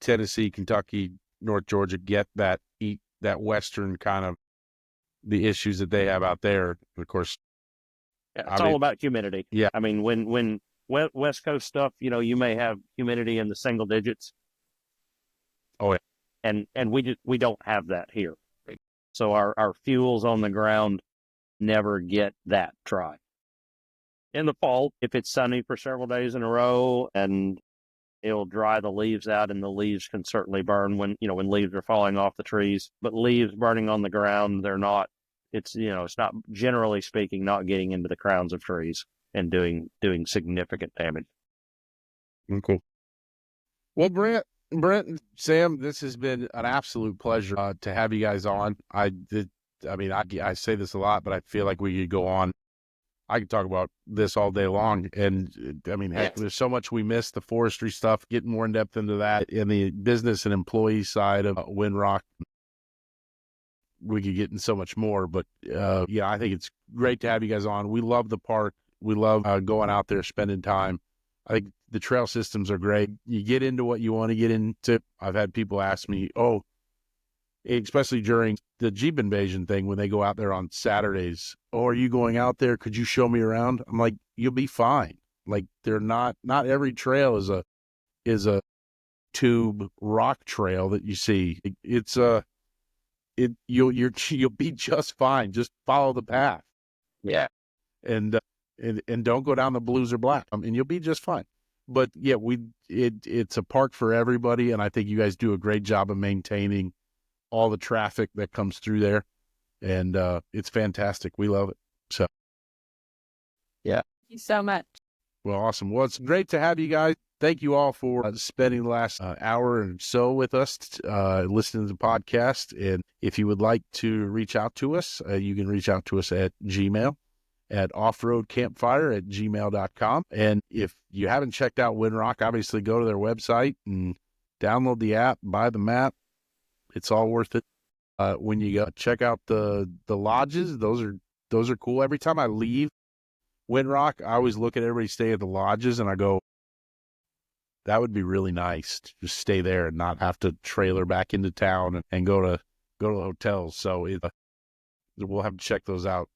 Tennessee, Kentucky, North Georgia get that Western kind of the issues that they have out there. And of course, It's all about humidity. Yeah. I mean, when West Coast stuff, you may have humidity in the single digits. Oh, yeah. And we don't have that here. So our fuels on the ground never get that dry. In the fall, if it's sunny for several days in a row, and it'll dry the leaves out, and the leaves can certainly burn when leaves are falling off the trees. But leaves burning on the ground, they're not. It's not, generally speaking, not getting into the crowns of trees and doing significant damage. Cool. Well, Brent, and Sam, this has been an absolute pleasure to have you guys on. I say this a lot, but I feel like we could go on. I could talk about this all day long. And I mean, heck, there's so much we missed, the forestry stuff, getting more in depth into that, in the business and employee side of Windrock. We could get in so much more, but I think it's great to have you guys on. We love the park. We love going out there, spending time. I think the trail systems are great. You get into what you want to get into. I've had people ask me, especially during the Jeep invasion thing, when they go out there on Saturdays, are you going out there? Could you show me around? I'm like, you'll be fine. Like, they're not every trail is a tube rock trail that you see. You'll be just fine. Just follow the path. Yeah. And don't go down the blues or black, and you'll be just fine. But yeah, it's a park for everybody, and I think you guys do a great job of maintaining all the traffic that comes through there, and it's fantastic. We love it. So, yeah. Thank you so much. Well, awesome. Well, it's great to have you guys. Thank you all for spending the last hour and so with us, listening to the podcast. And if you would like to reach out to us, you can reach out to us at Gmail at offroadcampfire@gmail.com. And if you haven't checked out Windrock, obviously go to their website and download the app, buy the map. It's all worth it. When you go check out the lodges, those are cool. Every time I leave Windrock, I always look at everybody staying at the lodges, and I go, that would be really nice to just stay there and not have to trailer back into town and go to the hotels. So we'll have to check those out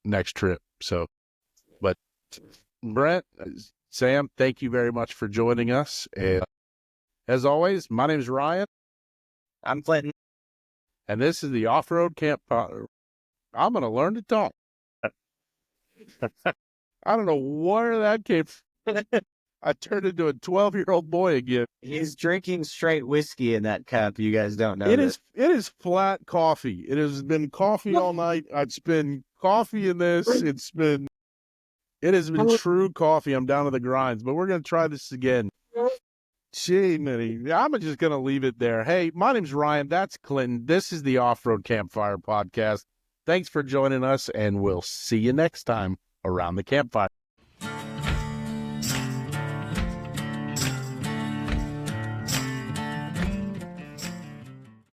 next trip. So, but Brent, Sam, thank you very much for joining us. And as always, my name is Ryan. I'm Clinton. And this is the Off-Road Campfire. I'm going to learn to talk. I don't know where that came from. I turned into a 12-year-old boy again. He's drinking straight whiskey in that cup. You guys don't know It is flat coffee. It has been coffee all night. It's been coffee in this. It has been true coffee. I'm down to the grinds, but we're going to try this again. Gee, Minnie, I'm just going to leave it there. Hey, my name's Ryan. That's Clinton. This is the Off-Road Campfire Podcast. Thanks for joining us, and we'll see you next time around the campfire.